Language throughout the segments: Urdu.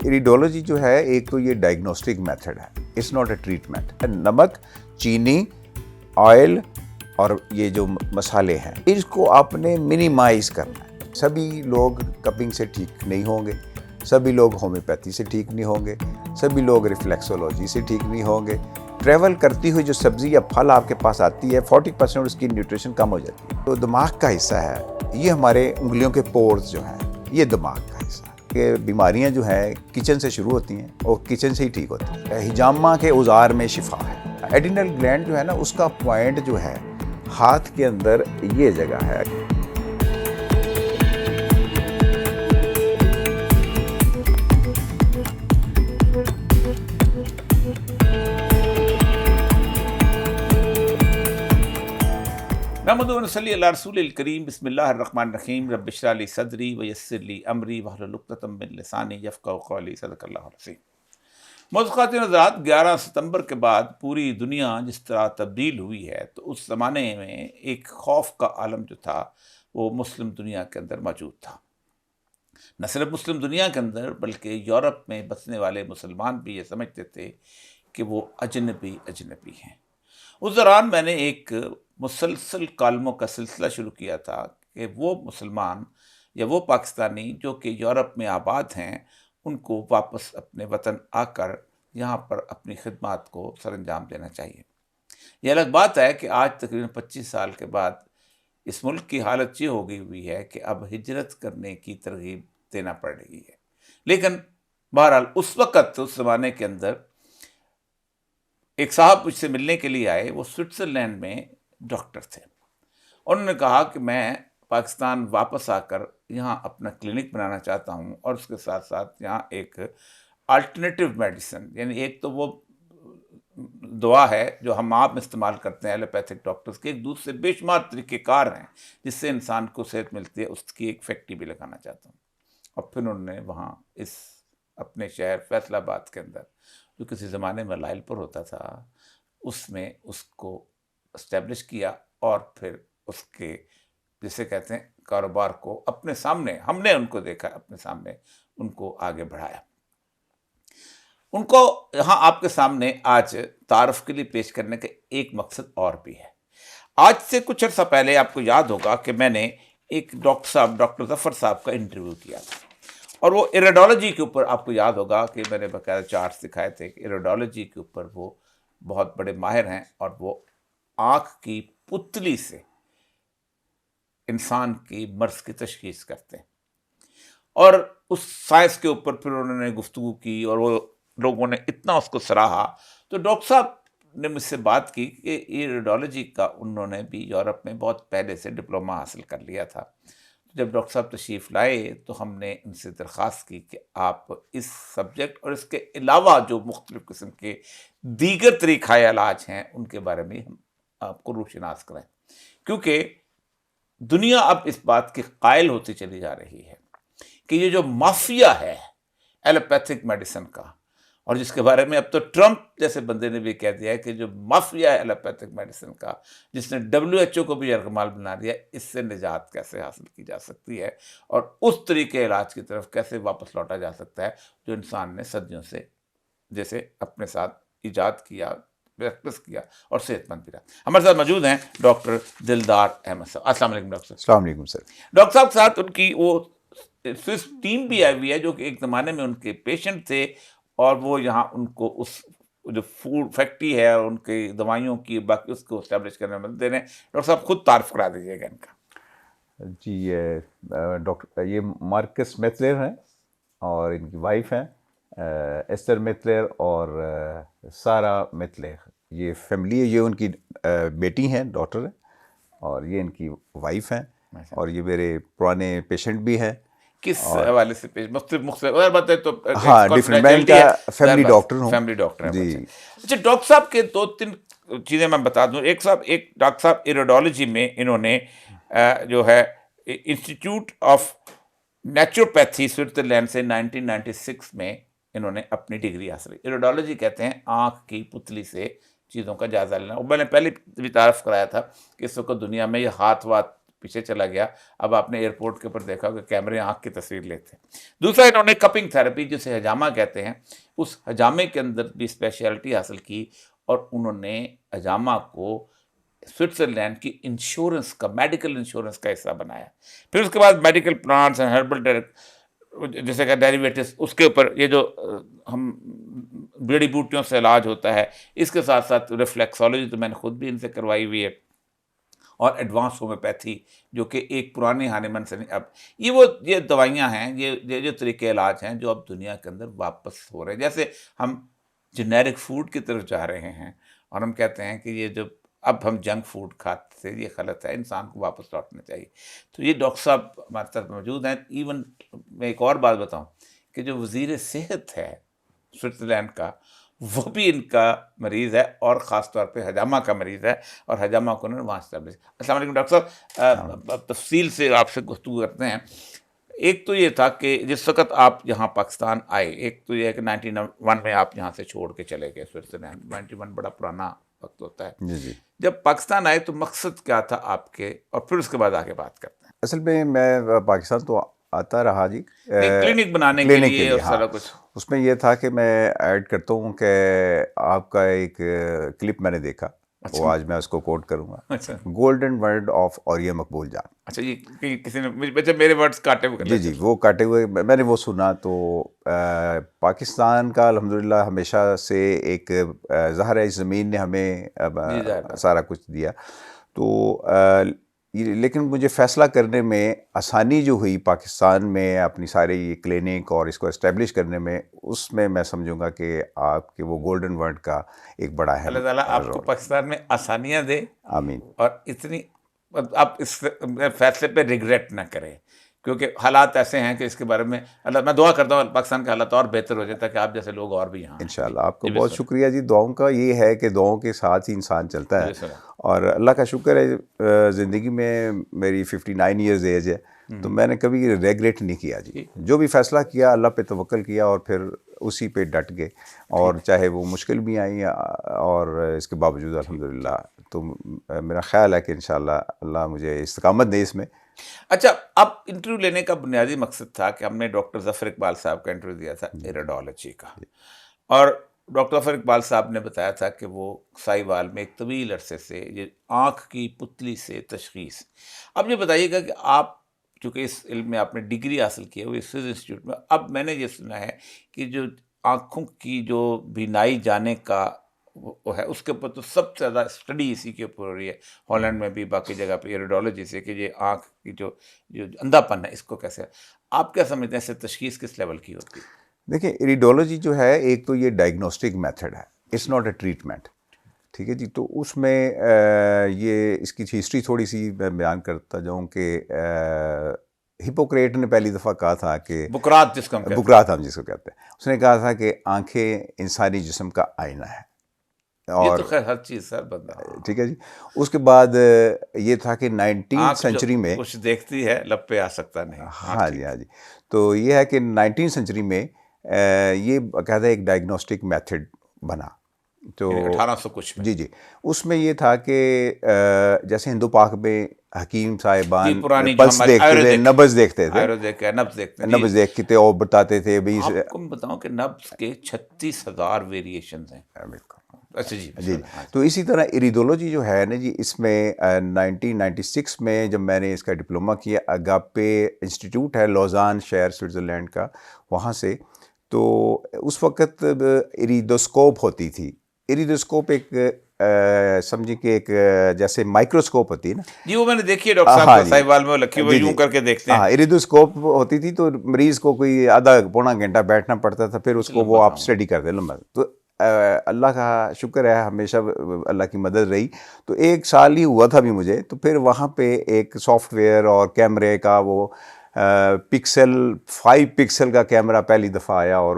ایریڈولوجی جو ہے ایک تو یہ ڈائگنوسٹک میتھڈ ہے، اٹس ناٹ اے ٹریٹمنٹ. نمک، چینی، آئل اور یہ جو مسالے ہیں اس کو آپ نے منیمائز کرنا ہے. سبھی لوگ کپنگ سے ٹھیک نہیں ہوں گے، سبھی لوگ ہومیوپیتھی سے ٹھیک نہیں ہوں گے، سبھی لوگ ریفلیکسولوجی سے ٹھیک نہیں ہوں گے. ٹریول کرتی ہوئی جو سبزی یا پھل آپ کے پاس آتی ہے 40% اس کی نیوٹریشن کم ہو جاتی ہے. تو دماغ کا حصہ ہے یہ، ہمارے انگلیوں کے پورز جو ہیں یہ دماغ کا حصہ ہے. کہ بیماریاں جو ہیں کچن سے شروع ہوتی ہیں اور کچن سے ہی ٹھیک ہوتی ہیں. حجامہ کے اوزار میں شفا ہے. ایڈینل گلینڈ جو ہے نا اس کا پوائنٹ جو ہے ہاتھ کے اندر یہ جگہ ہے. نحمدہ و نصلی علی رسول الکریم. بسم اللہ الرحمن الرحیم. رب اشرح لی صدری ویسر لی امری واحلل عقدۃ من لسانی یفقہوا قولی. صدق اللہ العظیم. خواتین و حضرات، 11 ستمبر کے بعد پوری دنیا جس طرح تبدیل ہوئی ہے تو اس زمانے میں ایک خوف کا عالم جو تھا وہ مسلم دنیا کے اندر موجود تھا. نہ صرف مسلم دنیا کے اندر بلکہ یورپ میں بسنے والے مسلمان بھی یہ سمجھتے تھے کہ وہ اجنبی ہیں. اس دوران میں نے ایک مسلسل کالموں کا سلسلہ شروع کیا تھا کہ وہ مسلمان یا وہ پاکستانی جو کہ یورپ میں آباد ہیں ان کو واپس اپنے وطن آ کر یہاں پر اپنی خدمات کو سر انجام دینا چاہیے. یہ الگ بات ہے کہ آج تقریباً 25 سال کے بعد اس ملک کی حالت یہ ہو گئی ہوئی ہے کہ اب ہجرت کرنے کی ترغیب دینا پڑ رہی ہے. لیکن بہرحال اس وقت اس زمانے کے اندر ایک صاحب مجھ سے ملنے کے لیے آئے. وہ سوئٹزرلینڈ میں ڈاکٹر تھے. انہوں نے کہا کہ میں پاکستان واپس آ کر یہاں اپنا کلینک بنانا چاہتا ہوں اور اس کے ساتھ ساتھ یہاں ایک الٹرنیٹیو میڈیسن، یعنی ایک تو وہ دوا ہے جو ہم آپ استعمال کرتے ہیں ایلوپیتھک ڈاکٹرز کے، ایک دوسرے بے شمار طریقہ کار ہیں جس سے انسان کو صحت ملتی ہے، اس کی ایک فیکٹری بھی لگانا چاہتا ہوں. اور پھر انہوں نے وہاں اس اپنے شہر فیصل آباد کے اندر جو کسی زمانے میں لائل پور ہوتا تھا اس میں اس کو اسٹیبلش کیا اور پھر اس کے جسے کہتے ہیں کاروبار کو اپنے سامنے، ہم نے ان کو دیکھا اپنے سامنے، ان کو آگے بڑھایا. ان کو یہاں آپ کے سامنے آج تعارف کے لیے پیش کرنے کا ایک مقصد اور بھی ہے. آج سے کچھ عرصہ پہلے آپ کو یاد ہوگا کہ میں نے ایک ڈاکٹر ظفر صاحب کا انٹرویو کیا تھا اور وہ ایریڈولوجی کے اوپر، آپ کو یاد ہوگا کہ میں نے باقاعدہ چارٹس دکھائے تھے کہ ایریڈولوجی کے اوپر وہ بہت بڑے ماہر ہیں اور وہ آنکھ کی پتلی سے انسان کی مرض کی تشخیص کرتے ہیں. اور اس سائنس کے اوپر پھر انہوں نے گفتگو کی اور وہ لوگوں نے اتنا اس کو سراہا. تو ڈاکٹر صاحب نے مجھ سے بات کی کہ ایریڈولوجی کا انہوں نے بھی یورپ میں بہت پہلے سے ڈپلوما حاصل کر لیا تھا. جب ڈاکٹر صاحب تشریف لائے تو ہم نے ان سے درخواست کی کہ آپ اس سبجیکٹ اور اس کے علاوہ جو مختلف قسم کے دیگر طریقۂ علاج ہیں ان کے بارے میں ہم آپ کو روشناس کریں، کیونکہ دنیا اب اس بات کی قائل ہوتی چلی جا رہی ہے کہ یہ جو مافیا ہے ایلوپیتھک میڈیسن کا، اور جس کے بارے میں اب تو ٹرمپ جیسے بندے نے بھی کہہ دیا ہے کہ جو مافیا ہے ایلوپیتھک میڈیسن کا، جس نے WHO کو بھی یرغمال بنا دیا، اس سے نجات کیسے حاصل کی جا سکتی ہے اور اس طریقے علاج کی طرف کیسے واپس لوٹا جا سکتا ہے جو انسان نے صدیوں سے جیسے اپنے ساتھ ایجاد کیا، پریکٹس کیا اور صحت مند بھی رہا. ہمارے ساتھ موجود ہیں ڈاکٹر دلدار احمد صاحب. السلام علیکم ڈاکٹر صاحب. السلام علیکم سر. ڈاکٹر صاحب کے ساتھ ان کی وہ سوئس ٹیم بھی آئی ہوئی ہے جو کہ ایک زمانے میں ان کے پیشنٹ تھے اور وہ یہاں ان کو اس جو فوڈ فیکٹری ہے اور ان کی دوائیوں کی باقی اس کو اسٹیبلش کرنے میں مدد دے رہے ہیں. ڈاکٹر صاحب خود تعارف کرا دیجیے گا ان کا. جی ڈاکٹر یہ مارکس میتلر ہیں اور ان کی وائف ہیں ایسٹر میتلر اور سارا میتلر. یہ فیملی ہے، یہ ان کی بیٹی ہیں، ڈاٹر ہیں، اور یہ ان کی وائف ہیں اور یہ میرے پرانے پیشنٹ بھی ہیں. کس حوالے سے مختلف اگر بتائیں تو ہاں ڈفرینٹ، میں ان کا فیملی ڈاکٹر ہوں. فیملی ڈاکٹر ہیں جی. اچھا ڈاکٹر صاحب کے 2-3 چیزیں میں بتا دوں. ایک ڈاکٹر صاحب ایریڈولوجی میں انہوں نے جو ہے انسٹیٹیوٹ آف نیچروپیتھی سوئٹزرلینڈ سے 1996 میں انہوں نے اپنی ڈگری حاصل کی. ایریڈولوجی کہتے ہیں آنکھ کی پتلی سے چیزوں کا جائزہ لینا. اور میں نے پہلے بھی تعارف کرایا تھا کہ اس وقت دنیا میں یہ ہاتھ پیچھے چلا گیا. اب آپ نے ایئرپورٹ کے اوپر دیکھا کہ کیمرے آنکھ کی تصویر لیتے ہیں. دوسرا انہوں نے کپنگ تھراپی جسے حجامہ کہتے ہیں، اس حجامے کے اندر بھی اسپیشلٹی حاصل کی، اور انہوں نے حجامہ کو سوئٹزرلینڈ کی انشورنس کا، میڈیکل انشورنس کا حصہ بنایا. پھر اس کے بعد میڈیکل پلانٹس اینڈ ہربل جیسے کہ ڈیریویٹس، اس کے اوپر یہ جو ہم بیڑی بوٹیوں سے علاج ہوتا ہے، اس کے ساتھ ساتھ ریفلیکسالوجی تو میں نے خود بھی ان سے کروائی ہوئی ہے، اور ایڈوانس ہومیوپیتھی جو کہ ایک پرانے ہانیمن سے نہیں. اب یہ دوائیاں ہیں، یہ جو طریقے علاج ہیں جو اب دنیا کے اندر واپس ہو رہے ہیں. جیسے ہم جنیرک فوڈ کی طرف جا رہے ہیں اور ہم کہتے ہیں کہ یہ جو اب ہم جنک فوڈ کھاتے تھے یہ غلط ہے، انسان کو واپس لوٹنا چاہیے. تو یہ ڈاکٹر صاحب ہمارے ساتھ موجود ہیں. ایون میں ایک اور بات بتاؤں کہ جو وزیر صحت ہے سوئٹزرلینڈ کا، وہ بھی ان کا مریض ہے، اور خاص طور پہ حجامہ کا مریض ہے، اور حجامہ کو انہوں نے وہاں اسٹیبلش. السلام علیکم ڈاکٹر صاحب، تفصیل سے آپ سے گفتگو کرتے ہیں. ایک تو یہ تھا کہ جس وقت آپ یہاں پاکستان آئے، ایک تو یہ ہے کہ 91 میں آپ یہاں سے چھوڑ کے چلے گئے سوئٹزرلینڈ. 91 بڑا پرانا وقت ہوتا ہے. جی. جب پاکستان آئے تو مقصد کیا تھا آپ کے، اور پھر اس کے بعد آگے بات کرتے ہیں. اصل میں پاکستان تو آتا رہا جی، کلینک بنانے کے لیے اور سارا کچھ. اس میں یہ تھا کہ میں ایڈ کرتا ہوں کہ آپ کا ایک کلپ میں نے دیکھا، وہ آج میں اس کو کوٹ کروں گا. اچھا گولڈن ورڈ آف اوریہ مقبول جان. اچھا، یہ کسی نے میرے ورڈز کاٹے ہوئے. جی وہ کاٹے ہوئے میں نے وہ سنا. تو پاکستان کا الحمدللہ ہمیشہ سے ایک ظاہر ہے اس زمین نے ہمیں سارا کچھ دیا. تو لیکن مجھے فیصلہ کرنے میں آسانی جو ہوئی پاکستان میں اپنی ساری یہ کلینک اور اس کو اسٹیبلش کرنے میں، اس میں سمجھوں گا کہ آپ کے وہ گولڈن ورڈ کا ایک بڑا ہے. اللہ تعالیٰ آپ کو پاکستان میں آسانیاں دے، آمین. اور اتنی آپ اس فیصلے پہ ریگریٹ نہ کریں، کیونکہ حالات ایسے ہیں کہ اس کے بارے میں میں دعا کرتا ہوں پاکستان کے حالات اور بہتر ہو جائے تاکہ آپ جیسے لوگ اور بھی یہاں. انشاءاللہ. آپ کو بہت شکریہ جی. دعاؤں کا یہ ہے کہ دعاؤں کے ساتھ ہی انسان چلتا ہے، اور اللہ کا شکر ہے زندگی میں میری 59 ایئرز ایج ہے، تو میں نے کبھی ریگریٹ نہیں کیا جی. جو بھی فیصلہ کیا اللہ پہ توکل کیا، اور پھر اسی پہ ڈٹ گئے، اور چاہے وہ مشکل بھی آئیں اور اس کے باوجود الحمدللہ. تو میرا خیال ہے کہ انشاءاللہ اللہ مجھے استقامت دے اس میں. اچھا، اب انٹرویو لینے کا بنیادی مقصد تھا کہ ہم نے ڈاکٹر ظفر اقبال صاحب کا انٹرویو دیا تھا ایریڈالوجی کا، اور ڈاکٹر ظفر اقبال صاحب نے بتایا تھا کہ وہ سائیوال میں ایک طویل عرصے سے یہ آنکھ کی پتلی سے تشخیص. اب یہ بتائیے گا کہ آپ چونکہ اس علم میں آپ نے ڈگری حاصل کی ہے وہ سوئس انسٹیٹیوٹ میں، اب میں نے یہ سنا ہے کہ جو آنکھوں کی جو بینائی جانے کا وہ ہے، اس کے اوپر تو سب سے زیادہ اسٹڈی اسی کے اوپر ہو رہی ہے، ہالینڈ میں بھی، باقی جگہ پہ ایریڈالوجی سے، کہ یہ آنکھ کی جو اندھا پن ہے اس کو کیسے. آپ کیا سمجھتے ہیں اس سے تشخیص کس لیول کی ہوتی ہے؟ دیکھیں، ایریڈالوجی جو ہے ایک تو یہ ڈائگنوسٹک میتھڈ ہے، اٹس ناٹ اے ٹریٹمنٹ. ٹھیک ہے جی. تو اس میں یہ اس کی ہسٹری تھوڑی سی میں بیان کرتا جاؤں کہ ہپوکریٹ نے پہلی دفعہ کہا تھا کہ بکرات ہم جس کو کہتے ہیں، اس نے کہا تھا کہ آنکھیں انسانی جسم کا آئینہ ہے. اور تو خیر ہر چیز سر بندہ. ٹھیک ہے جی. اس کے بعد یہ تھا کہ 19 سینچری میں کچھ دیکھتی ہے لب پہ آ سکتا نہیں. ہاں جی. تو یہ ہے کہ 19 سینچری میں یہ باقاعدہ ایک ڈائگنوسٹک میتھڈ بنا. تو 1800 کچھ میں جی اس میں یہ تھا کہ جیسے ہندو پاک میں حکیم صاحبان پلس دیکھتے تھے، نبض دیکھتے تھے، نبض دیکھتے تھے اور بتاتے تھے. آپ کو بتاؤں کہ نبض کے 36,000 ویریشنز ہیں. اچھا جی. تو اسی طرح ایریڈالوجی جو ہے نا جی، اس میں 1996 میں جب میں نے اس کا ڈپلومہ کیا، اگاپے انسٹیٹیوٹ ہے لوزان شہر سوئٹزرلینڈ کا، وہاں سے. تو اس وقت ایریڈوسکوپ ہوتی تھی. ایریڈوسکوپ ایک سمجھے کہ ایک جیسے مائکروسکوپ ہوتی ہے نا جی، وہ میں نے دیکھی ہے ڈاکٹر صاحب صاحب وال میں لکھی ہوئی، یوں کر کے دیکھتے ہیں. ہاں، ایریڈوسکوپ ہوتی تھی. تو مریض کو کوئی آدھا پونا گھنٹہ بیٹھنا پڑتا تھا، پھر اس کو وہ آپ اسٹڈی کرتے لمبا. تو اللہ کا شکر ہے ہمیشہ اللہ کی مدد رہی. تو 1 سال ہی ہوا تھا بھی مجھے. تو پھر وہاں پہ ایک سافٹ ویئر اور کیمرے کا وہ 5 پکسل کا کیمرہ پہلی دفعہ آیا، اور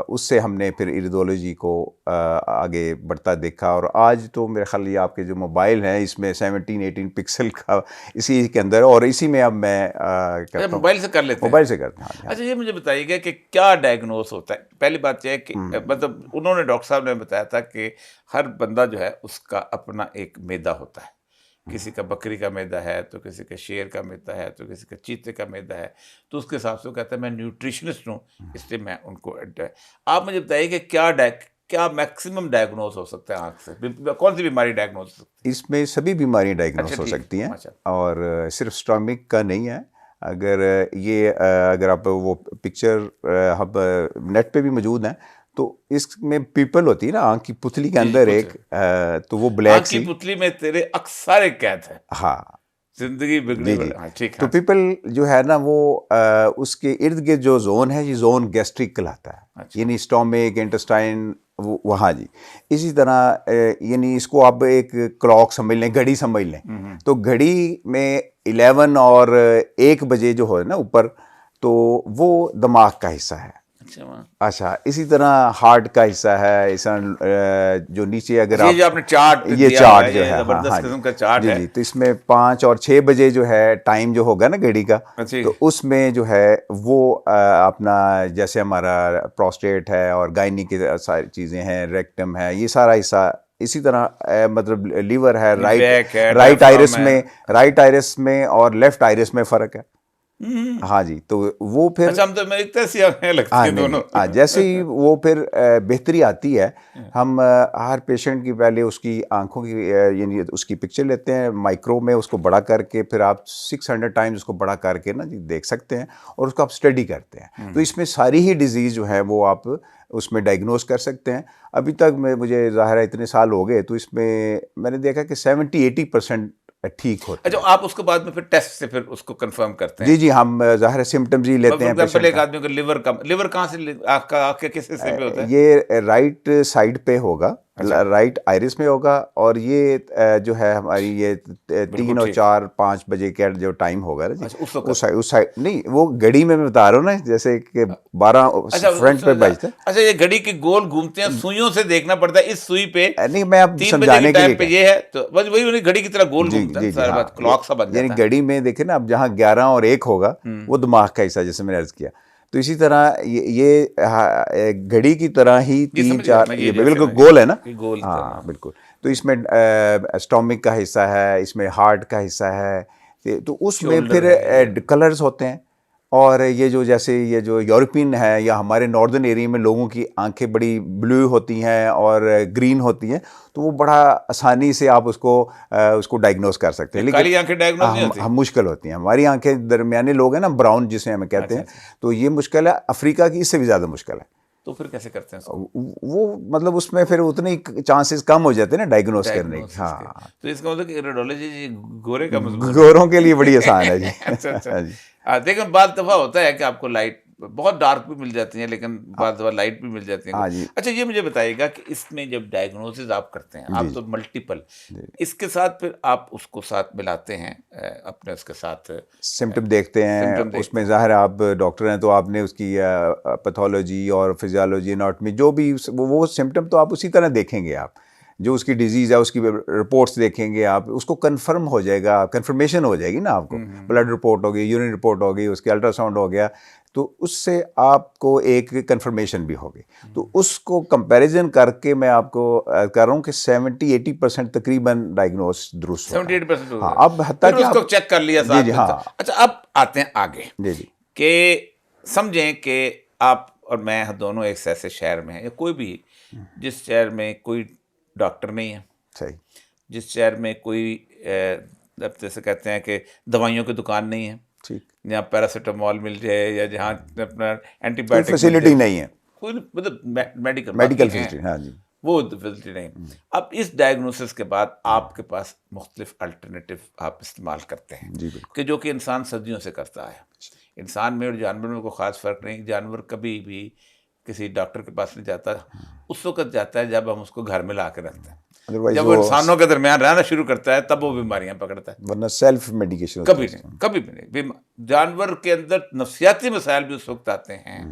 اس سے ہم نے پھر ایریڈالوجی کو آگے بڑھتا دیکھا. اور آج تو میرے خیال یہ آپ کے جو موبائل ہیں اس میں 17-18 پکسل کا اسی کے اندر، اور اسی میں اب میں کرتا ہوں. موبائل سے کر لیتے ہیں؟ موبائل سے کرتے ہیں. اچھا، یہ مجھے بتائیے گا کہ کیا ڈائگنوز ہوتا ہے؟ پہلی بات یہ ہے کہ مطلب انہوں نے ڈاکٹر صاحب نے بتایا تھا کہ ہر بندہ جو ہے اس کا اپنا ایک معدہ ہوتا ہے، کسی کا بکری کا میدا ہے تو کسی کا شیر کا میدا ہے تو کسی کا چیتے کا میدا ہے، تو اس کے حساب سے وہ کہتا ہے میں نیوٹریشنسٹ ہوں اس لیے میں ان کو آپ مجھے بتائیے کہ کیا میکسیمم ڈائگنوز ہو سکتا ہے آنکھ سے، کون سی بیماری ڈائگنوز ہو سکتی ہے؟ اس میں سبھی بیماریاں ڈائگنوز ہو سکتی ہیں، اور صرف اسٹامک کا نہیں ہے. اگر آپ وہ پکچر ہم نیٹ پہ بھی موجود ہیں تو اس میں پیپل ہوتی ہے نا آنکھ کی پتلی کے اندر ایک، تو وہ بلیک سی، آنکھ کی پتلی میں تیرے اکثر قید ہے، ہاں زندگی بگڑی. ٹھیک ہے. تو پیپل جو ہے نا وہ اس کے ارد گرد جو زون ہے یہ زون گیسٹرک کہلاتا ہے، یعنی اسٹامک انٹسٹائن وہاں جی. اسی طرح یعنی اس کو آپ ایک کلاک سمجھ لیں، گھڑی سمجھ لیں، تو گھڑی میں 11 اور 1 بجے جو ہے نا اوپر، تو وہ دماغ کا حصہ ہے. اچھا اسی طرح ہارٹ کا حصہ ہے، اس جو نیچے اگر آپ آپ نے چارٹ یہ چارٹ جو ہے زبردست قسم کا چارٹ ہے، تو اس میں 5 اور 6 بجے جو ہے ٹائم جو ہوگا نا گھڑی کا، تو اس میں جو ہے وہ اپنا جیسے ہمارا پروسٹیٹ ہے اور گائنی کی ساری چیزیں ہیں، ریکٹم ہے، یہ سارا حصہ. اسی طرح مطلب لیور ہے، رائٹ آئرس میں اور لیفٹ آئرس میں فرق ہے. ہاں جی. تو وہ پھر جیسے ہی وہ پھر بہتری آتی ہے، ہم ہر پیشنٹ کی پہلے اس کی آنکھوں کی یعنی اس کی پکچر لیتے ہیں مائکرو میں، اس کو بڑا کر کے پھر آپ 600 ٹائمز اس کو بڑا کر کے نا جی دیکھ سکتے ہیں، اور اس کو آپ اسٹڈی کرتے ہیں. تو اس میں ساری ہی ڈیزیز جو ہے وہ آپ اس میں ڈائگنوز کر سکتے ہیں. ابھی تک مجھے ظاہر ہے اتنے سال ہو گئے، تو اس میں نے دیکھا کہ 70-80% ٹھیک ہوتا ہے. اچھا آپ اس کے بعد میں پھر ٹیسٹ سے پھر اس کو کنفرم کرتے ہیں؟ جی ہم ظاہر سمٹمز ہی لیتے ہیں. ایک آدمی کو لیور کہاں سے آنکھ کے کس حصے پہ ہوتا ہے؟ یہ رائٹ سائڈ پہ ہوگا، رائٹ آئرس میں ہوگا، اور یہ جو ہے ہماری یہ 3 اور 4 5 بجے کا جو ٹائم ہوگا نا جی، اس سائڈ نہیں، وہ گھڑی میں بتا رہا ہوں نا، جیسے کہ 12 فرنٹ پہ بجتا ہے. اچھا یہ گھڑی کے گول گھومتے ہیں، سوئیوں سے دیکھنا پڑتا ہے، اس سوئی پہ نہیں میں اب سمجھانے کے لیے یہ ہے تو وہی گھڑی کی طرح گول گھومتا ہے، سارا بات کلاک سا بن جاتا ہے. یعنی گھڑی میں دیکھیں نا اب جہاں 11 اور 1 ہوگا وہ دماغ کا حصہ، جیسے میں نے عرض کیا. تو اسی طرح یہ گھڑی کی طرح ہی 3-4 یہ بالکل گول ہے نا، ہاں بالکل. تو اس میں اسٹامک کا حصہ ہے، اس میں ہارٹ کا حصہ ہے، تو اس میں پھر کلرز ہوتے ہیں. اور یہ جو جیسے یہ جو یورپین ہے یا ہمارے ناردرن ایریا میں لوگوں کی آنکھیں بڑی بلو ہوتی ہیں اور گرین ہوتی ہیں، تو وہ بڑا آسانی سے آپ اس کو ڈائگنوز کر سکتے ہیں. لیکن آنکھیں ڈائگنوز نہیں ہوتی، ہم مشکل ہوتی ہیں. ہماری آنکھیں درمیانے لوگ ہیں نا، براؤن جسے ہمیں کہتے ہیں، تو یہ مشکل ہے. افریقہ کی اس سے بھی زیادہ مشکل ہے. تو پھر کیسے کرتے ہیں وہ مطلب اس میں پھر اتنے چانسز کم ہو جاتے ہیں نا ڈائگنوز کرنے کی. ہاں تو اس کا مطلب کہ ریڈیولوجی گورے کا مضمون، گوروں کے لیے بڑی آسان ہے جی. دیکھیں بعض دفعہ ہوتا ہے کہ آپ کو لائٹ بہت ڈارک بھی مل جاتی ہیں، لیکن بعض دفعہ لائٹ بھی مل جاتی ہیں. اچھا یہ مجھے بتائیے گا کہ اس میں جب ڈائگنوسز آپ کرتے ہیں، آپ تو ملٹیپل، اس کے ساتھ پھر آپ اس کو ساتھ ملاتے ہیں اپنے اس کے ساتھ سمٹم دیکھتے ہیں. اس میں ظاہر آپ ڈاکٹر ہیں تو آپ نے اس کی پیتھولوجی اور فزیولوجی اناٹمی جو بھی وہ سمٹم تو آپ اسی طرح دیکھیں گے. آپ جو اس کی ڈیزیز ہے اس کی رپورٹس دیکھیں گے، آپ اس کو کنفرم ہو جائے گا، کنفرمیشن ہو جائے گی نا. آپ کو بلڈ رپورٹ ہوگی، یورین رپورٹ ہوگی، اس کے الٹرا ساؤنڈ ہو گیا، تو اس سے آپ کو ایک کنفرمیشن بھی ہوگی. تو اس کو کمپیریزن کر کے میں آپ کو کر رہا ہوں کہ 70-80% تقریباً ڈائگنوز درست ہوگا. 70-80%. ہاں اب حتیٰ کہ اس کو چیک کر لیا. جی ہاں. اچھا اب آتے ہیں آگے جی کہ سمجھیں کہ آپ اور میں دونوں ایک ایسے شہر میں ہیں، یا کوئی بھی جس شہر میں کوئی ڈاکٹر نہیں ہے، صحیح، جس شہر میں کوئی جیسے کہتے ہیں کہ دوائیوں کی دکان نہیں ہے، ٹھیک، جہاں پیراسیٹامول مل جائے یا جہاں اپنا اینٹی بایوٹک فیسلٹی نہیں ہے، کوئی مطلب میڈیکل فیسلٹی. ہاں جی وہ فیسلٹی نہیں. اب اس ڈائگنوسس کے بعد آپ کے پاس مختلف الٹرنیٹیو آپ استعمال کرتے ہیں کہ جو کہ انسان صدیوں سے کرتا ہے. انسان میں اور جانور میں کوئی خاص فرق نہیں. جانور کبھی بھی کسی ڈاکٹر کے پاس نہیں جاتا، اس وقت جاتا ہے جب ہم اس کو گھر میں لا کے رکھتے ہیں. جب وہ انسانوں کے درمیان رہنا شروع کرتا ہے تب وہ بیماریاں پکڑتا ہے، ورنہ سیلف میڈیکیشن کبھی بھی نہیں. جانور کے اندر نفسیاتی مسائل بھی اس وقت آتے ہیں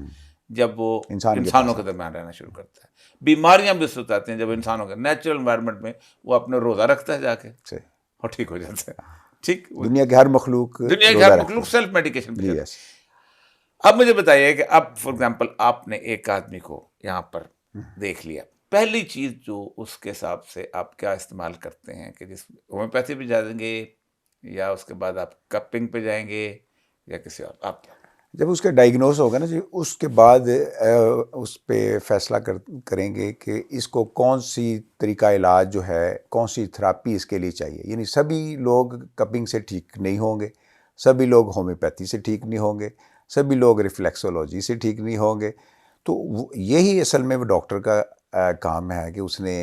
جب وہ انسانوں کے درمیان رہنا شروع کرتا ہے. بیماریاں بھی اس وقت آتی ہیں جب انسانوں کے نیچرل انوائرمنٹ میں وہ اپنے روزہ رکھتا ہے جا کے اور ٹھیک ہو جاتا ہے. ٹھیک، دنیا کے ہر مخلوق سیلف میڈیکیشن پہ جاتا ہے. اب مجھے بتائیے کہ اب فار ایگزامپل آپ نے ایک آدمی کو یہاں پر دیکھ لیا، پہلی چیز جو اس کے حساب سے آپ کیا استعمال کرتے ہیں کہ جس ہومیوپیتھی پہ جائیں گے یا اس کے بعد آپ کپنگ پہ جائیں گے یا کسی اور؟ آپ جب اس کا ڈائگنوز ہوگا نا جی، اس کے بعد اس پہ فیصلہ کریں گے کہ اس کو کون سی طریقہ علاج جو ہے، کون سی تھراپی اس کے لیے چاہیے. یعنی سبھی لوگ کپنگ سے ٹھیک نہیں ہوں گے، سبھی لوگ ہومیوپیتھی سے ٹھیک نہیں ہوں گے، سبھی لوگ ریفلیکسولوجی سے ٹھیک نہیں ہوں گے. تو یہی اصل میں وہ ڈاکٹر کا کام ہے کہ اس نے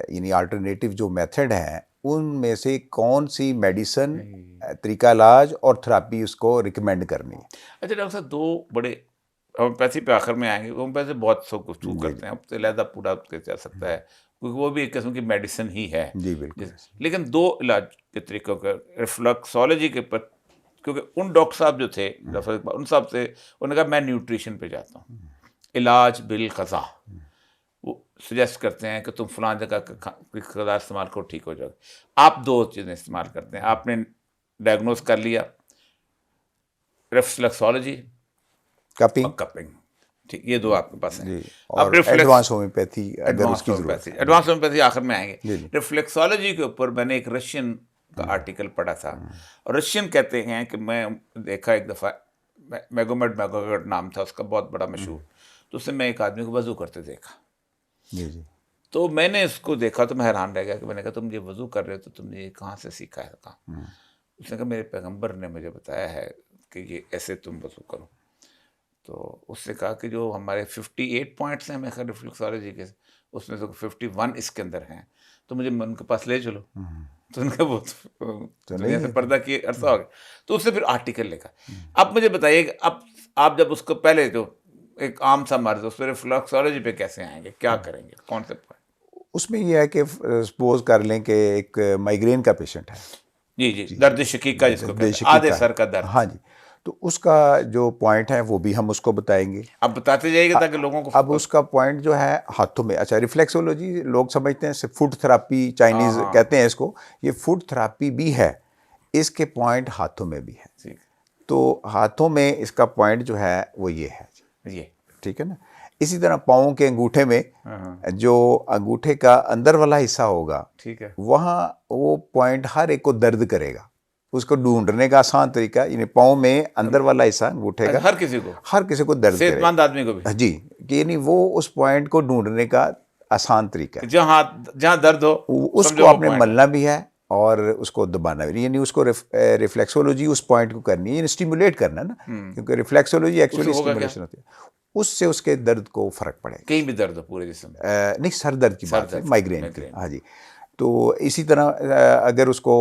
یعنی آلٹرنیٹیو جو میتھڈ ہیں ان میں سے کون سی میڈیسن، طریقہ علاج اور تھراپی اس کو ریکمینڈ کرنی ہے. اچھا ڈاکٹر صاحب، دو بڑے ہومیوپیتھی پہ آخر میں آئیں گے. ہومیوپیتھی بہت سو گفتگو کرتے ہیں، اب تو علیحدہ پورا جا سکتا ہے کیونکہ وہ بھی ایک قسم کی میڈیسن ہی ہے. جی بالکل. لیکن دو علاج کے طریقوں کا ریفلیکسولوجی کے پر، کیونکہ ان ڈاکٹر صاحب جو تھے ان صاحب سے انہوں نے کہا میں نیوٹریشن پہ جاتا ہوں، علاج بالقضا. وہ سجیسٹ کرتے ہیں کہ تم فلاں جگہ کا غذا استعمال کرو، ٹھیک ہو جاؤ گے. آپ دو چیزیں استعمال کرتے ہیں. آپ نے ڈائگنوز کر لیا ریفلیکسولوجی کپنگ، ٹھیک، یہ دو آپ کے پاس ہیں. اور ایڈوانس ہومیوپیتھی اگر اس کی ضرورت ہے. ایڈوانس ہومیوپیتھی آخر میں آئیں گے. ریفلیکسولوجی کے اوپر میں نے ایک رشین کا آرٹیکل پڑھا تھا، اور رشین کہتے ہیں کہ میں دیکھا ایک دفعہ، میگومیڈ نام تھا اس کا، بہت بڑا مشہور. تو اس سے میں ایک آدمی کو وضو کرتے دیکھا. جی جی. تو میں نے اس کو دیکھا تو میں حیران رہ گیا کہ میں نے کہا تم یہ وضو کر رہے ہو تو تم نے یہ کہاں سے سیکھا ہے؟ کہاں؟ اس نے کہا میرے پیغمبر نے مجھے بتایا ہے کہ یہ ایسے تم وضو کرو. تو اس سے کہا کہ جو ہمارے 58 پوائنٹس ہیں ہمیں خیر ریفلیکسولوجی کے، اس میں سے 51 اس کے اندر ہیں، تو مجھے ان کے پاس لے چلو. تو ان کا وہ دنیا سے پردہ کیے عرصہ ہو گیا. تو اس سے پھر آرٹیکل لکھا. اب مجھے بتائیے کہ اب آپ جب اس کو پہلے جو ایک عام سا مرض اس پہ ریفلیکسولوجی پہ کیسے آئیں گے، کیا کریں گے، کون سے پوائنٹ؟ اس میں یہ ہے کہ سپوز کر لیں کہ ایک مائگرین کا پیشنٹ ہے. جی درد شقیقہ جس کو کہتے ہیں، آدھے سر کا درد. ہاں جی. تو اس کا جو پوائنٹ ہے وہ بھی ہم اس کو بتائیں گے. اب بتاتے جائیے گا تاکہ لوگوں کو. اب اس کا پوائنٹ جو ہے ہاتھوں میں. اچھا، ریفلیکسولوجی لوگ سمجھتے ہیں فوڈ تھراپی، چائنیز کہتے ہیں اس کو. یہ فوڈ تھراپی بھی ہے، اس کے پوائنٹ ہاتھوں میں بھی ہے. تو ہاتھوں میں اس کا پوائنٹ جو ہے وہ یہ ہے. یہ ٹھیک ہے نا. اسی طرح پاؤں کے انگوٹھے میں جو انگوٹھے کا اندر والا حصہ ہوگا، ٹھیک ہے، وہاں وہ پوائنٹ ہر ایک کو درد کرے گا. اس کو ڈھونڈنے کا آسان طریقہ، یعنی پاؤں میں اندر والا حصہ انگوٹھے کا ہر کسی کو درد کرے، صحت مند آدمی کو بھی. جی، یعنی وہ اس پوائنٹ کو ڈھونڈنے کا آسان طریقہ ہے. جہاں درد ہو اس کو آپ نے ملنا بھی ہے اور اس کو دبانا بھی. یعنی اس کو ریفلیکسولوجی اس پوائنٹ کو کرنی ہے، یعنی اسٹیمولیٹ کرنا نا، کیونکہ ریفلیکسولوجی ایکچولی اسٹیمولیشن ہوتی ہے. اس سے اس کے درد کو فرق پڑے گا. کہیں بھی درد ہو پورے جسم میں، نہیں، سر درد کی بات ہے، مائگرین کی. ہاں جی. تو اسی طرح اگر اس کو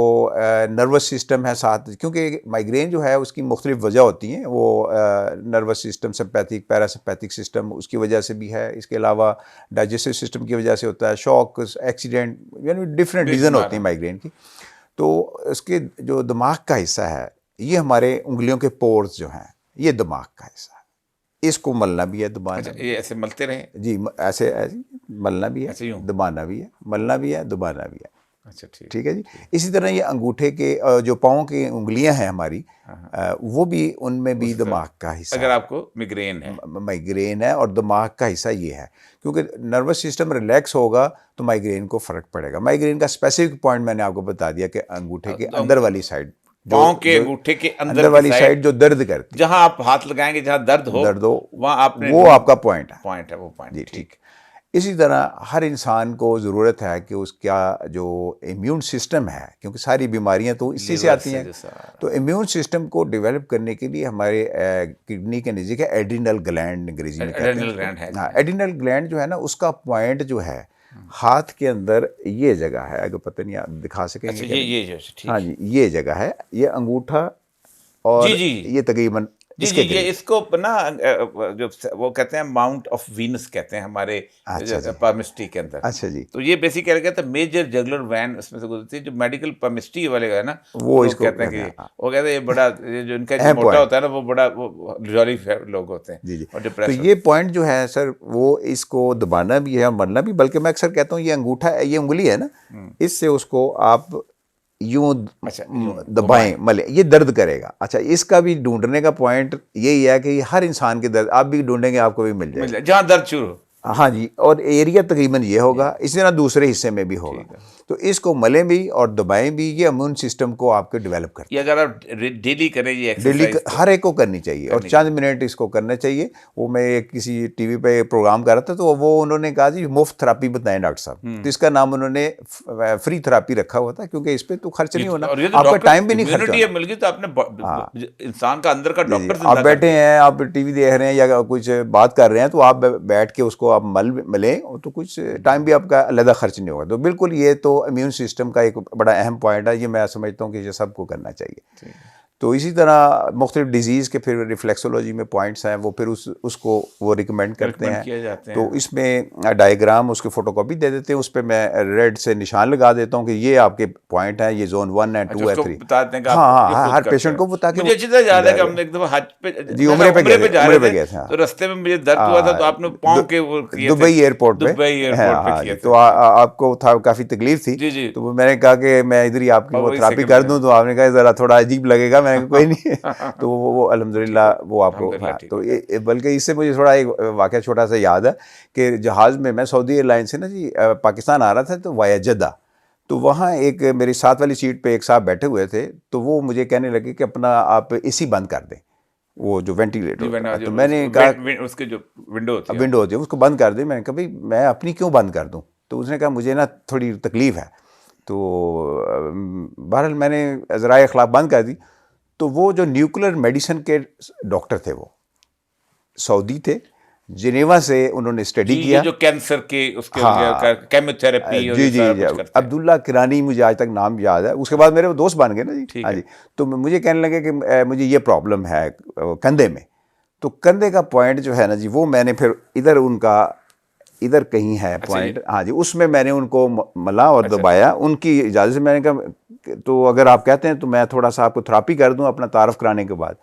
نروس سسٹم ہے ساتھ، کیونکہ مائگرین جو ہے اس کی مختلف وجہ ہوتی ہیں. وہ نروس سسٹم، سمپیتھک، پیراسمپیتھک سسٹم اس کی وجہ سے بھی ہے. اس کے علاوہ ڈائجسٹو سسٹم کی وجہ سے ہوتا ہے، شوک، ایکسیڈنٹ، یعنی ڈفرینٹ ریزن ہوتی ہیں مائگرین کی. تو اس کے جو دماغ کا حصہ ہے، یہ ہمارے انگلیوں کے پورز جو ہیں، یہ دماغ کا حصہ ہے. اس کو ملنا بھی ہے، دبانا. یہ ایسے ملتے رہیں؟ جی، ایسے ملنا بھی ہے، دبانا بھی ہے، ملنا بھی ہے، دبانا بھی ہے. اچھا ٹھیک ہے جی. اسی طرح یہ انگوٹھے کے جو پاؤں کی انگلیاں ہیں ہماری، وہ بھی ان میں بھی دماغ کا حصہ. اگر آپ کو مائگرین ہے اور دماغ کا حصہ یہ ہے، کیونکہ نروس سسٹم ریلیکس ہوگا تو مائگرین کو فرق پڑے گا. مائگرین کا اسپیسیفک پوائنٹ میں نے آپ کو بتا دیا کہ انگوٹھے کے اندر والی سائڈ، پاؤں کے انگوٹھے کے اندر والی سائڈ جو درد کرتی، جہاں آپ ہاتھ لگائیں گے جہاں درد ہو وہاں آپ نے، وہ آپ کا پوائنٹ ہے. وہ پوائنٹ. جی ٹھیک. اسی طرح ہر انسان کو ضرورت ہے کہ اس کا جو امیون سسٹم ہے، کیونکہ ساری بیماریاں تو اسی سے آتی ہیں، تو امیون سسٹم کو ڈیولپ کرنے کے لیے ہمارے کڈنی کے نزدیک ہے ایڈرینل گلینڈ، انگریزی میں کہتے ہیں. ہاں، ایڈرینل گلینڈ جو ہے نا، اس کا پوائنٹ جو ہے ہاتھ کے اندر یہ جگہ ہے. اگر پتہ نہیں آپ دکھا سکیں گے. ہاں جی، یہ جگہ ہے، یہ انگوٹھا اور یہ تقریباً یہ اس کو نا جو وہ کہتے ہیں ماؤنٹ آف وینس کہتے ہیں ہمارے پامسٹری کے اندر. اچھا جی. تو یہ بیسیکلی کہتے ہیں میجر جگلر وین اس میں سے گزرتی ہے. جو میڈیکل پامسٹری والے ہے نا، وہ اس کو کہتے ہیں کہ وہ کہتے ہیں یہ بڑا، جو ان کا موٹا ہوتا ہے نا، وہ بڑا جولی لوگ ہوتے ہیں. جی جی. تو یہ پوائنٹ جو ہے سر، وہ اس کو دبانا بھی ہے اور مرنا بھی. بلکہ میں اکثر کہتا ہوں یہ انگوٹھا ہے، یہ انگلی ہے نا، اس سے اس کو آپ یوں دبائیں، ملے، یہ درد کرے گا. اچھا، اس کا بھی ڈھونڈنے کا پوائنٹ یہی ہے کہ ہر انسان کے درد آپ بھی ڈھونڈیں گے، آپ کو بھی مل جائے گا جہاں درد شروع. ہاں جی، اور ایریا تقریباً یہ ہوگا، اسی طرح دوسرے حصے میں بھی ہوگا. تو اس کو ملیں بھی اور دبائیں بھی، یہ امیون سسٹم کو آپ کے ڈیولپ کرتا ہے. یہ اگر آپ ڈیلی کریں یہ ڈیلی ایکسرسائز ہر ایک کو کرنی چاہیے، اور چند منٹ اس کو کرنا چاہیے. وہ میں ایک کسی ٹی وی پہ پروگرام کر رہا تھا، تو وہ انہوں نے کہا جی مفت تھراپی بتائیں ڈاکٹر صاحب. تو اس کا نام انہوں نے فری تھراپی رکھا ہوا تھا، کیونکہ اس پہ تو خرچ نہیں ہونا، آپ کا ٹائم بھی نہیں خرچ ہونا. مل گئی تو آپ نے انسان کا اندر کا ڈاکٹر آپ بیٹھے ہیں، آپ ٹی وی دیکھ رہے ہیں یا کچھ بات کر رہے ہیں، تو آپ بیٹھ کے اس کو آپ ملیں، تو کچھ ٹائم بھی آپ کا علیحدہ خرچ نہیں ہوگا. تو بالکل یہ تو امیون سسٹم کا ایک بڑا اہم پوائنٹ ہے، یہ میں سمجھتا ہوں کہ یہ سب کو کرنا چاہیے. تو اسی طرح مختلف ڈیزیز کے پھر ریفلیکسولوجی میں پوائنٹس ہیں، وہ پھر اس کو وہ ریکمینڈ کرتے ہیں. تو اس میں ڈائیگرام اس کی فوٹو کاپی دے دیتے ہیں، اس پہ میں ریڈ سے نشان لگا دیتا ہوں کہ یہ آپ کے پوائنٹ ہیں، یہ زون 1 ہے، 2 ہے، 3. ہاں ہر پیشنٹ کو بتا کے. مجھے اچھی طرح یاد ہے کہ ہم نے ایک دفعہ حج پہ جی عمرے پہ گئے تھے، تو رستے میں مجھے درد ہوا تھا، تو آپ نے پاؤں کے وہ کیے تھے دبئی ایئرپورٹ پہ کیے تھے. تو آپ کو کافی تکلیف تھی، تو میں نے کہا کہ میں ادھر ہی آپ کی وہ تھراپی کر دوں. تو آپ نے کہا ذرا تھوڑا عجیب لگے گا. میں نے کہا کوئی نہیں. تو وہ الحمدللہ وہ آپ کو. تو بلکہ اس سے مجھے تھوڑا ایک واقعہ چھوٹا سا یاد ہے کہ جہاز میں سعودی ایئر لائن سے نا جی پاکستان آ رہا تھا، تو وایا جدہ. تو وہاں ایک میری ساتھ والی سیٹ پہ ایک صاحب بیٹھے ہوئے تھے، تو وہ مجھے کہنے لگے کہ اپنا آپ اے سی بند کر دیں، وہ جو وینٹیلیٹر. تو میں نے کہا اس کے جو ونڈو ہوتی ہے اس کو بند کر دیں. میں نے کہا بھائی میں اپنی کیوں بند کر دوں؟ تو اس نے کہا مجھے نا تھوڑی تکلیف ہے. تو بہرحال میں نے ذرائع اخلاق بند کر دی. تو وہ جو نیوکلر میڈیسن کے ڈاکٹر تھے، وہ سعودی تھے، جنیوا سے انہوں نے اسٹڈی کیا، جو کینسر کے اس کے کیموتھراپی. جی عبداللہ کرانی مجھے آج تک نام یاد ہے. اس کے بعد میرے وہ دوست بن گئے نا جی. ہاں جی. تو مجھے کہنے لگے کہ مجھے یہ پرابلم ہے کندھے میں. تو کندھے کا پوائنٹ جو ہے نا جی، وہ میں نے پھر ادھر کہیں ہے پوائنٹ. ہاں جی، اس میں نے ان کو ملا اور دبایا. ان کی اجازت سے میں نے کہا تو اگر آپ کہتے ہیں تو میں تھوڑا سا آپ کو تھراپی کر دوں اپنا تعارف کرانے کے بعد.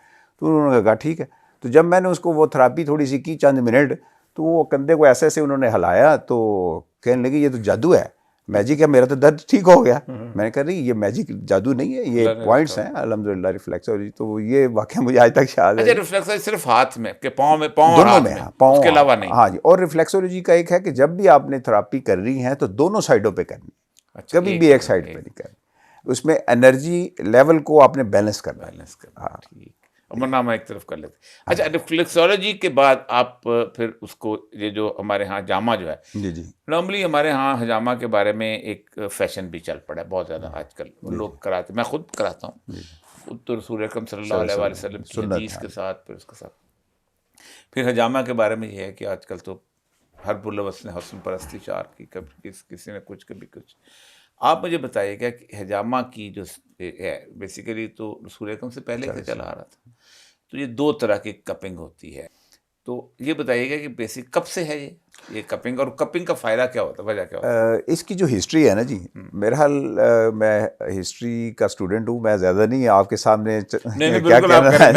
تو انہوں نے کہا ٹھیک ہے. تو جب میں نے اس کو وہ تھراپی تھوڑی سی کی چند منٹ، تو وہ کندھے کو ایسے انہوں نے ہلایا، تو کہنے لگے یہ تو جادو ہے، میجک ہے، میرا تو درد ٹھیک ہو گیا. میں نے کہا نہیں، یہ میجک جادو نہیں ہے، یہ پوائنٹس ہیں الحمدللہ ریفلیکسولوجی. تو یہ واقعہ مجھے آج تک یاد ہے. ریفلیکسولوجی صرف ہاتھ میں کہ پاؤں میں، پاؤں دونوں میں، اس کے علاوہ نہیں. ہاں جی. اور ریفلیکسولوجی کا ایک ہے کہ جب بھی آپ نے تھراپی کر رہی ہیں تو دونوں سائڈوں پہ کرنی، کبھی بھی ایک سائڈ پہ نہیں کرنی. اس میں انرجی لیول کو آپ نے بیلنس کرنا. نامہ ایک طرف کر لیتے. اچھا، ریفلیکسولوجی کے بعد آپ پھر اس کو، یہ جو ہمارے ہاں حجامہ جو ہے، جی نارملی ہمارے ہاں حجامہ کے بارے میں ایک فیشن بھی چل پڑا ہے بہت زیادہ آج کل. لوگ کراتے، میں خود کراتا ہوں. خود تو رسول اکرم صلی اللہ علیہ وسلم کی حدیث کے ساتھ، پھر اس کے ساتھ پھر حجامہ کے بارے میں یہ ہے کہ آج کل تو ہر بلوث نے حسن پرستی چار کی، کبھی کسی نے کچھ، کبھی کچھ. آپ مجھے بتائیے گا کہ حجامہ کی جو ہے بیسیکلی تو رسول اکرم سے پہلے سے چلا آ رہا تھا. تو یہ 2 طرح کی کپنگ ہوتی ہے. تو یہ بتائیے گا کہ بیسک کب سے ہے یہ کپنگ، اور کپنگ کا فائدہ کیا ہوتا ہے، وجہ کیا ہوتا ہے؟ اس کی جو ہسٹری ہے نا جی، میرا حال میں ہسٹری کا اسٹوڈنٹ ہوں، میں زیادہ نہیں آپ کے سامنے کیا کہنا ہے.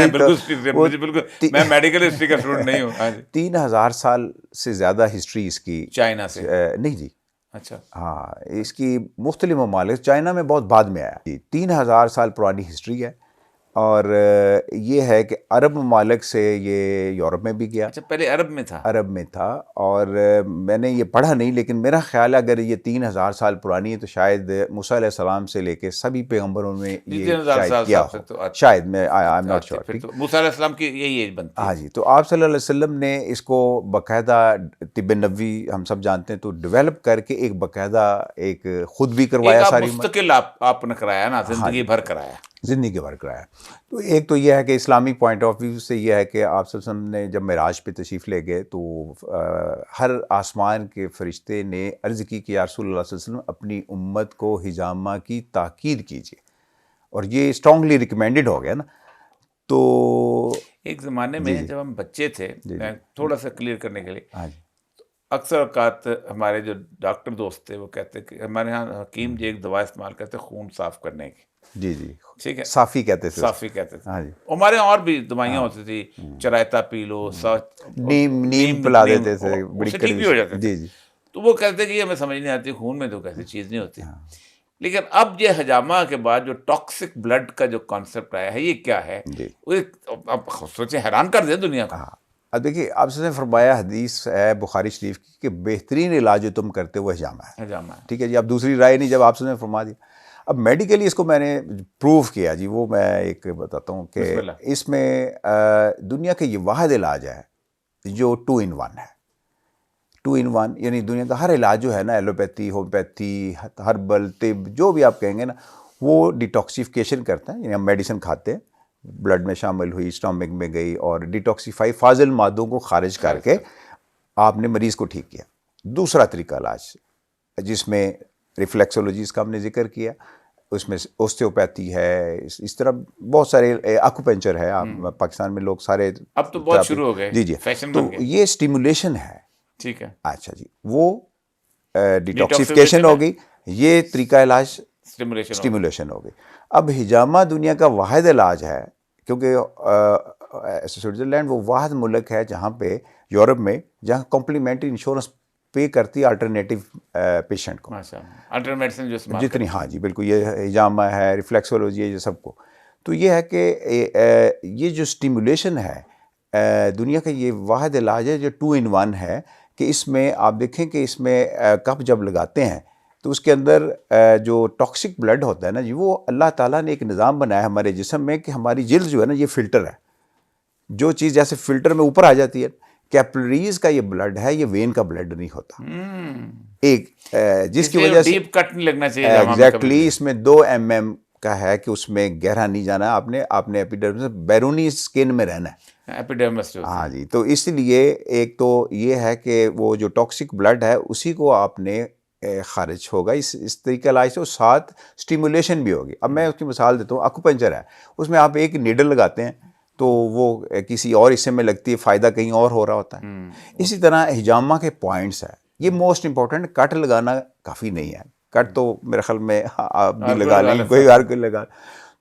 میں میڈیکل ہسٹری کا اسٹوڈنٹ نہیں ہوں. 3000 سال سے زیادہ ہسٹری اس کی چائنا سے نہیں جی. اچھا. ہاں، اس کی مختلف ممالک، چائنا میں بہت بعد میں آیا. 3000 سال پرانی ہسٹری ہے. اور یہ ہے کہ عرب ممالک سے یہ یورپ میں بھی گیا. اچھا، پہلے عرب میں تھا. عرب میں تھا. اور میں نے یہ پڑھا نہیں، لیکن میرا خیال ہے اگر یہ 3000 سال پرانی ہے تو شاید موسیٰ علیہ السلام سے لے کے سبھی پیغمبروں میں یہ شاید کیا ہو. شاید میں آئی ایم ناٹ شیور. موسیٰ علیہ السلام کی یہی ایج بنتی ہے. ہاں جی. تو آپ صلی اللہ علیہ وسلم نے اس کو باقاعدہ طب نبوی ہم سب جانتے ہیں، تو ڈیولپ کر کے ایک باقاعدہ ایک خود بھی کروایا، ساری مستقل آپ نے کرایا نا، زندگی بھر کرایا. زندگی بھر کرایا. تو ایک تو یہ ہے کہ اسلامی پوائنٹ آف ویو سے یہ ہے کہ آپ صلی اللہ علیہ وسلم نے جب معراج پہ تشریف لے گئے تو ہر آسمان کے فرشتے نے عرض کی کہ یا رسول اللہ صلی اللہ علیہ وسلم اپنی امت کو حجامہ کی تاکید کیجیے، اور یہ اسٹرانگلی ریکمینڈڈ ہو گیا نا. تو ایک زمانے میں جب ہم بچے تھے، میں تھوڑا سا کلیئر کرنے کے لیے، اکثر اوقات ہمارے جو ڈاکٹر دوست تھے وہ کہتے کہ ہمارے یہاں حکیم جی ایک دوا استعمال کرتے خون صاف کرنے کی. جی ٹھیک ہے، صافی کہتے تھے. صافی کہتے تھے. ہمارے یہاں اور بھی دوائیاں ہوتی تھی، چرائتا پی لو، نیم پلا دیتے تھے، بڑی ٹھیک بھی ہو جاتے تھے. تو وہ کہتے کہ یہ ہمیں سمجھ نہیں آتی، خون میں تو کیسی چیز نہیں ہوتی. لیکن اب یہ حجامہ کے بعد جو ٹاکسک بلڈ کا جو کانسیپٹ آیا ہے، یہ کیا ہے؟ اب سوچیں، حیران کر دیں دنیا کو. اب دیکھیے آپ سے فرمایا حدیث ہے بخاری شریف کی کہ بہترین علاج جو تم کرتے ہو حجامہ ہے. حجامہ. ٹھیک ہے جی. اب دوسری رائے نہیں جب آپ سے فرما دیا. اب میڈیکلی اس کو میں نے پروف کیا جی, وہ میں ایک بتاتا ہوں کہ اس میں دنیا کا یہ واحد علاج ہے جو 2 in 1 ہے. 2 in 1 یعنی دنیا کا ہر علاج جو ہے نا, ایلوپیتھی, ہومیوپیتھی, ہربل, طب, جو بھی آپ کہیں گے نا, وہ ڈیٹاکسیفیکیشن کرتا ہے. یعنی ہم میڈیسن کھاتے ہیں, بلڈ میں شامل ہوئی, اسٹامک میں گئی اور ڈیٹاکسیفائی فاضل مادوں کو خارج کر کے آپ نے مریض کو ٹھیک کیا. دوسرا طریقہ علاج جس میں ریفلیکسولوجیز کا ہم نے ذکر کیا, اس میں اوسٹیوپیتھی ہے, اس طرح بہت سارے, ایکوپنچر ہے. پاکستان میں لوگ سارے اب تو بہت شروع ہو گئے. جی جی. تو یہ اسٹیمولیشن ہے. ٹھیک ہے. اچھا جی, وہ ڈیٹاکسیفیکیشن ہوگی, یہ طریقہ علاج اسٹیمولیشن ہوگی. اب حجامہ دنیا کا واحد علاج ہے, کیونکہ سوئٹزرلینڈ وہ واحد ملک ہے جہاں پہ یورپ میں جہاں کمپلیمنٹری انشورنس پے کرتی ہے الٹرنیٹیو پیشنٹ کو, جتنی. ہاں جی بالکل, یہ حجامہ ہے, ریفلیکسولوجی ہے, یہ سب کو. تو یہ ہے کہ یہ جو اسٹیمولیشن ہے دنیا کا یہ واحد علاج ہے جو 2 in 1 ہے, کہ اس میں آپ دیکھیں کہ اس میں کپ جب لگاتے ہیں تو اس کے اندر جو ٹاکسک بلڈ ہوتا ہے نا جی, وہ اللہ تعالیٰ نے ایک نظام بنایا ہے ہمارے جسم میں کہ ہماری جلد جو ہے نا یہ فلٹر ہے. جو چیز جیسے فلٹر میں اوپر آ جاتی ہے, کیپلریز کا یہ بلڈ ہے, یہ وین کا بلڈ نہیں ہوتا. ایک جس کی وجہ سے ڈیپ کٹ نہیں لگنا چاہیے. ایگزیکٹلی, اس میں 2 mm کا ہے کہ اس میں گہرا نہیں جانا, آپ نے ایپیڈرمس بیرونی اسکن میں رہنا ہے. ایپیڈرمس. ہاں جی. تو اس لیے ایک تو یہ ہے کہ وہ جو ٹاکسک بلڈ ہے اسی کو آپ نے خارج ہوگا اس طریقے علاج سے, اور ساتھ اسٹیمولیشن بھی ہوگی. اب میں اس کی مثال دیتا ہوں, اکوپنچر ہے, اس میں آپ ایک نیڈل لگاتے ہیں تو وہ کسی اور حصے میں لگتی ہے, فائدہ کہیں اور ہو رہا ہوتا ہے. اسی طرح حجامہ کے پوائنٹس ہیں, یہ موسٹ امپورٹنٹ. کٹ لگانا کافی نہیں ہے, کٹ تو میرے خیال میں آپ بھی لگا لیں, کوئی اور کوئی لگا.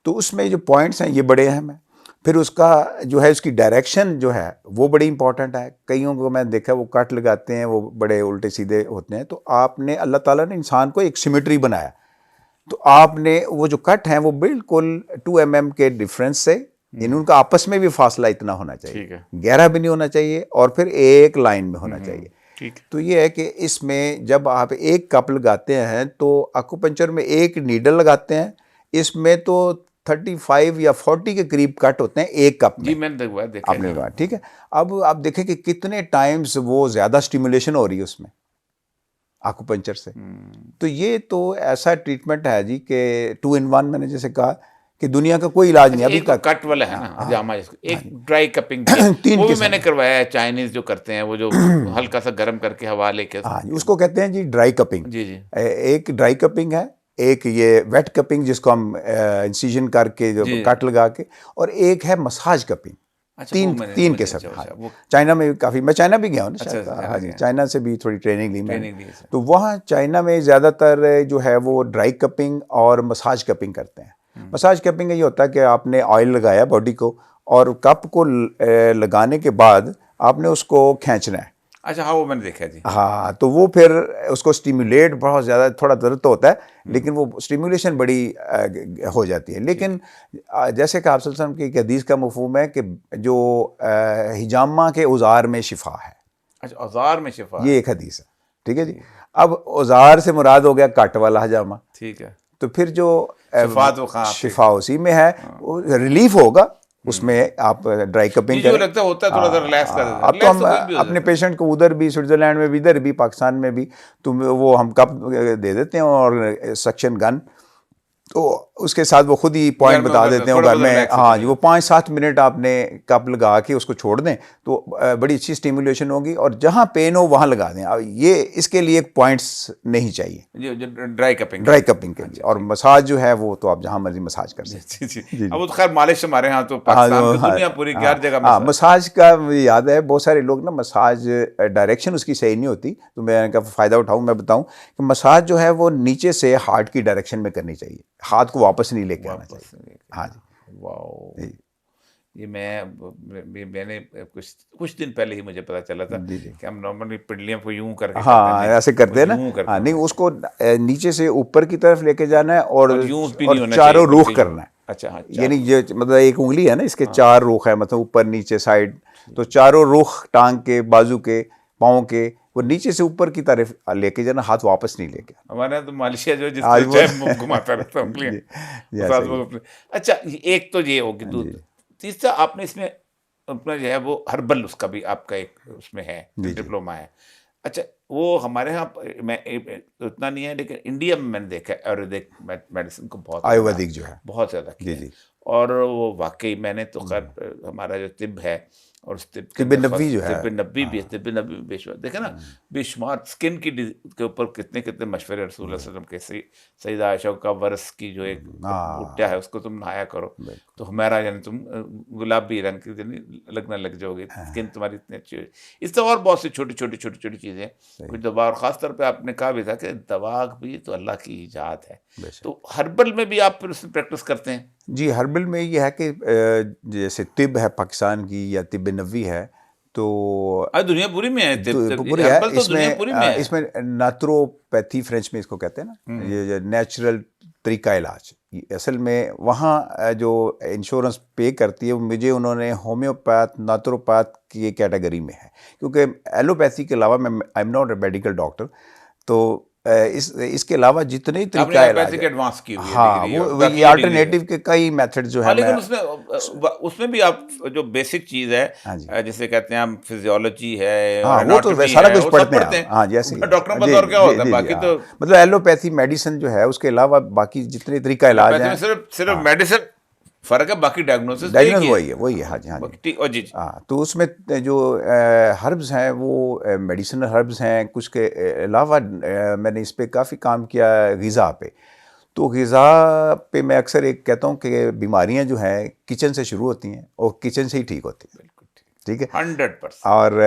تو اس میں جو پوائنٹس ہیں یہ بڑے اہم ہیں. پھر اس کا جو ہے اس کی ڈائریکشن جو ہے وہ بڑی امپورٹنٹ ہے. کئیوں کو میں دیکھا وہ کٹ لگاتے ہیں, وہ بڑے الٹے سیدھے ہوتے ہیں. تو آپ نے, اللہ تعالیٰ نے انسان کو ایک سیمیٹری بنایا, تو آپ نے وہ جو کٹ ہیں وہ بالکل 2 mm کے ڈفرینس سے, یعنی ان کا آپس میں بھی فاصلہ اتنا ہونا چاہیے, گہرا بھی نہیں ہونا چاہیے, اور پھر ایک لائن میں ہونا چاہیے. تو یہ ہے کہ اس میں جب آپ ایک کپ لگاتے ہیں تو اکوپنچر میں ایک نیڈل لگاتے ہیں, اس میں تو 35 یا 40 کے قریب کٹ ہوتے ہیں ایک کپ میں. جی میں نے دیکھا آپ نے لگایا. ٹھیک ہے. اب آپ دیکھیں کہ کتنے ٹائمز وہ زیادہ اسٹیمولیشن ہو رہی ہے اس میں اکوپنچر سے. تو یہ تو ایسا ٹریٹمنٹ ہے جی کہ 2 in 1 میں نے جیسے کہا کہ دنیا کا کوئی علاج نہیں ابھی تک. کٹ والا ہے نا حجامہ, ایک ڈرائی کپنگ, وہ بھی میں نے کروایا ہے. چائنیز جو کرتے ہیں وہ جو ہلکا سا گرم کر کے ہوا لے کے, اس کو کہتے ہیں جی ڈرائی کپنگ. جی جی. ایک ڈرائی کپنگ ہے, ایک یہ ویٹ کپنگ جس کو ہم انسیجن کر کے جو کٹ لگا کے, اور ایک ہے مساج کپنگ. تین قسم. چائنا میں بھی کافی, میں چائنا بھی گیا ہوں نا, چائنا سے بھی تھوڑی ٹریننگ لی میں. تو وہاں چائنا میں زیادہ تر جو ہے وہ ڈرائی کپنگ اور مساج کپنگ کرتے ہیں. مساج کپنگ یہ ہوتا ہے کہ آپ نے آئل لگایا باڈی کو, اور کپ کو لگانے کے بعد آپ نے اس کو کھینچنا ہے. اچھا ہاں وہ میں نے دیکھا جی. ہاں تو وہ پھر اس کو اسٹیمولیٹ بہت زیادہ, تھوڑا درد تو ہوتا ہے لیکن وہ اسٹیمولیشن بڑی ہو جاتی ہے. لیکن جیسے کہ آپ صلی اللہ علیہ وسلم کی ایک حدیث کا مفہوم ہے کہ جو حجامہ کے اوزار میں شفا ہے. اچھا اوزار میں شفا, یہ ایک حدیث ہے. ٹھیک ہے جی. اب اوزار سے مراد ہو گیا کٹ والا حجامہ. ٹھیک ہے. تو پھر جو شفا اسی میں ہے, ریلیف ہوگا اس میں. آپ ڈرائی کپنگ جو لگتا ہوتا ہے تھوڑا سا ریلیکس کر دیتے ہیں. اب تو ہم اپنے پیشنٹ کو ادھر بھی سوئٹزرلینڈ میں بھی, ادھر بھی پاکستان میں بھی, تو وہ ہم کپ دے دیتے ہیں اور سکشن گن, تو اس کے ساتھ وہ خود ہی پوائنٹ بتا دیتے ہیں گھر میں. ہاں جی, وہ 5-7 منٹ آپ نے کپ لگا کے اس کو چھوڑ دیں تو بڑی اچھی اسٹیمولیشن ہوگی, اور جہاں پین ہو وہاں لگا دیں. یہ اس کے لیے پوائنٹس نہیں چاہیے ڈرائی کپنگ کے لیے. اور مساج جو ہے وہ تو آپ جہاں مرضی مساج کر سکتے ہیں. اب خیر مالش ہمارے ہاں تو پاکستان کی دنیا پوری کی ہر جگہ مساج کا مجھے یاد ہے, بہت سارے لوگ نا مساج ڈائریکشن اس کی صحیح نہیں ہوتی, تو میں کا فائدہ اٹھاؤں, میں بتاؤں کہ مساج جو ہے وہ نیچے سے ہارٹ کی ڈائریکشن میں کرنی چاہیے, ہاتھ کو واپس نہیں لے کے آنا چاہیے. ہاں جی. واو. یہ میں نے کچھ دن پہلے ہی مجھے پتا چلا تھا کہ ہم نارملی پنڈلیاں کو یوں کر کے, ہاں ایسے کرتے ہیں نا. ہاں نہیں, اس کو نیچے سے اوپر کی طرف لے کے جانا ہے اور چاروں رخ کرنا ہے. اچھا ہاں یعنی یہ مطلب ایک انگلی ہے نا، اس کے 4 رخ ہیں، مطلب اوپر نیچے سائڈ، تو چاروں رخ ٹانگ کے، بازو کے، پاؤں کے، وہ نیچے سے اوپر کی طرف لے کے جانا، ہاتھ واپس نہیں لے کے. ہمارے یہاں تو مالشیا جو جس آج کو وہ چاہے گھماتا رہتا ہوں جی انگلیاں. اچھا ایک تو یہ ہوگی دودھ. تیسرا آپ نے اس میں اپنا جو ہے وہ ہربل، اس کا بھی آپ کا ایک اس میں ہے ڈپلوما ہے. اچھا وہ ہمارے ہاں میں اتنا نہیں ہے، لیکن انڈیا میں نے دیکھا ہے آیورویدک میڈیسن کو بہت آیورویدک جو ہے بہت زیادہ کیا ہے. اور وہ واقعی میں نے تو خیر ہمارا جو طب ہے اور اس طب نبوی جو ہے، طب نبی بھی ہے، طب نبی بھی بے شمار دیکھیں نا، بے شمار اسکن کی کے اوپر کتنے کتنے مشورے رسول اللہ صلی اللہ علیہ وسلم کے. سیدہ عائشہ کا ورس کی جو ایک بھٹا ہے اس کو تم نہایا کرو تو ہمارا یعنی تم گلابی رنگ کی لگنے لگ جاؤ گے، اسکن تمہاری اتنی اچھی ہوئی. اس طرح اور بہت سی چھوٹی چھوٹی چھوٹی چھوٹی چیزیں کچھ دوا. اور خاص طور پہ آپ نے کہا بھی تھا کہ دوا بھی تو اللہ کی ایجاد ہے. تو ہربل میں بھی آپ پھر اس میں پریکٹس کرتے ہیں؟ جی ہربل میں یہ ہے کہ جیسے طب ہے پاکستان کی یا طب نبوی ہے تو دنیا پوری میں ہے پوری ہے. ہربل تو دنیا پوری میں ہے. اس میں نیچروپیتھی فرینچ میں اس کو کہتے ہیں نا، یہ نیچرل طریقہ علاج. اصل میں وہاں جو انشورنس پے کرتی ہے مجھے انہوں نے ہومیوپیتھ نیچروپیتھ کی یہ کیٹیگری میں ہے، کیونکہ ایلوپیتھی کے علاوہ میں I am not a medical doctor, تو اس کے علاوہ جتنے طریقہ علاج ایڈوانس کی ہوئی ہے ہاں وہ آلٹرنیٹو کے کئی میتھڈ جو ہے. لیکن اس میں بھی آپ جو بیسک چیز ہے جسے کہتے ہیں ہم فزیولوجی ہے، وہ تو سارا کچھ پڑھتے ہیں. ہاں جیسے ڈاکٹر بطور کیا ہوتا ہے، باقی تو مطلب ایلوپیتھی میڈیسن جو ہے اس کے علاوہ باقی جتنے طریقہ علاج ہیں صرف میڈیسن فرق ہے، باقی ڈائگنوسس وہی ہے. ہاں جی. تو اس میں جو ہربز ہیں وہ میڈیسنل ہربز ہیں. کچھ کے علاوہ میں نے اس پہ کافی کام کیا غذا پہ. تو غذا پہ میں اکثر ایک کہتا ہوں کہ بیماریاں جو ہیں کچن سے شروع ہوتی ہیں اور کچن سے ہی ٹھیک ہوتی ہیں. ٹھیک ہے 100%. اور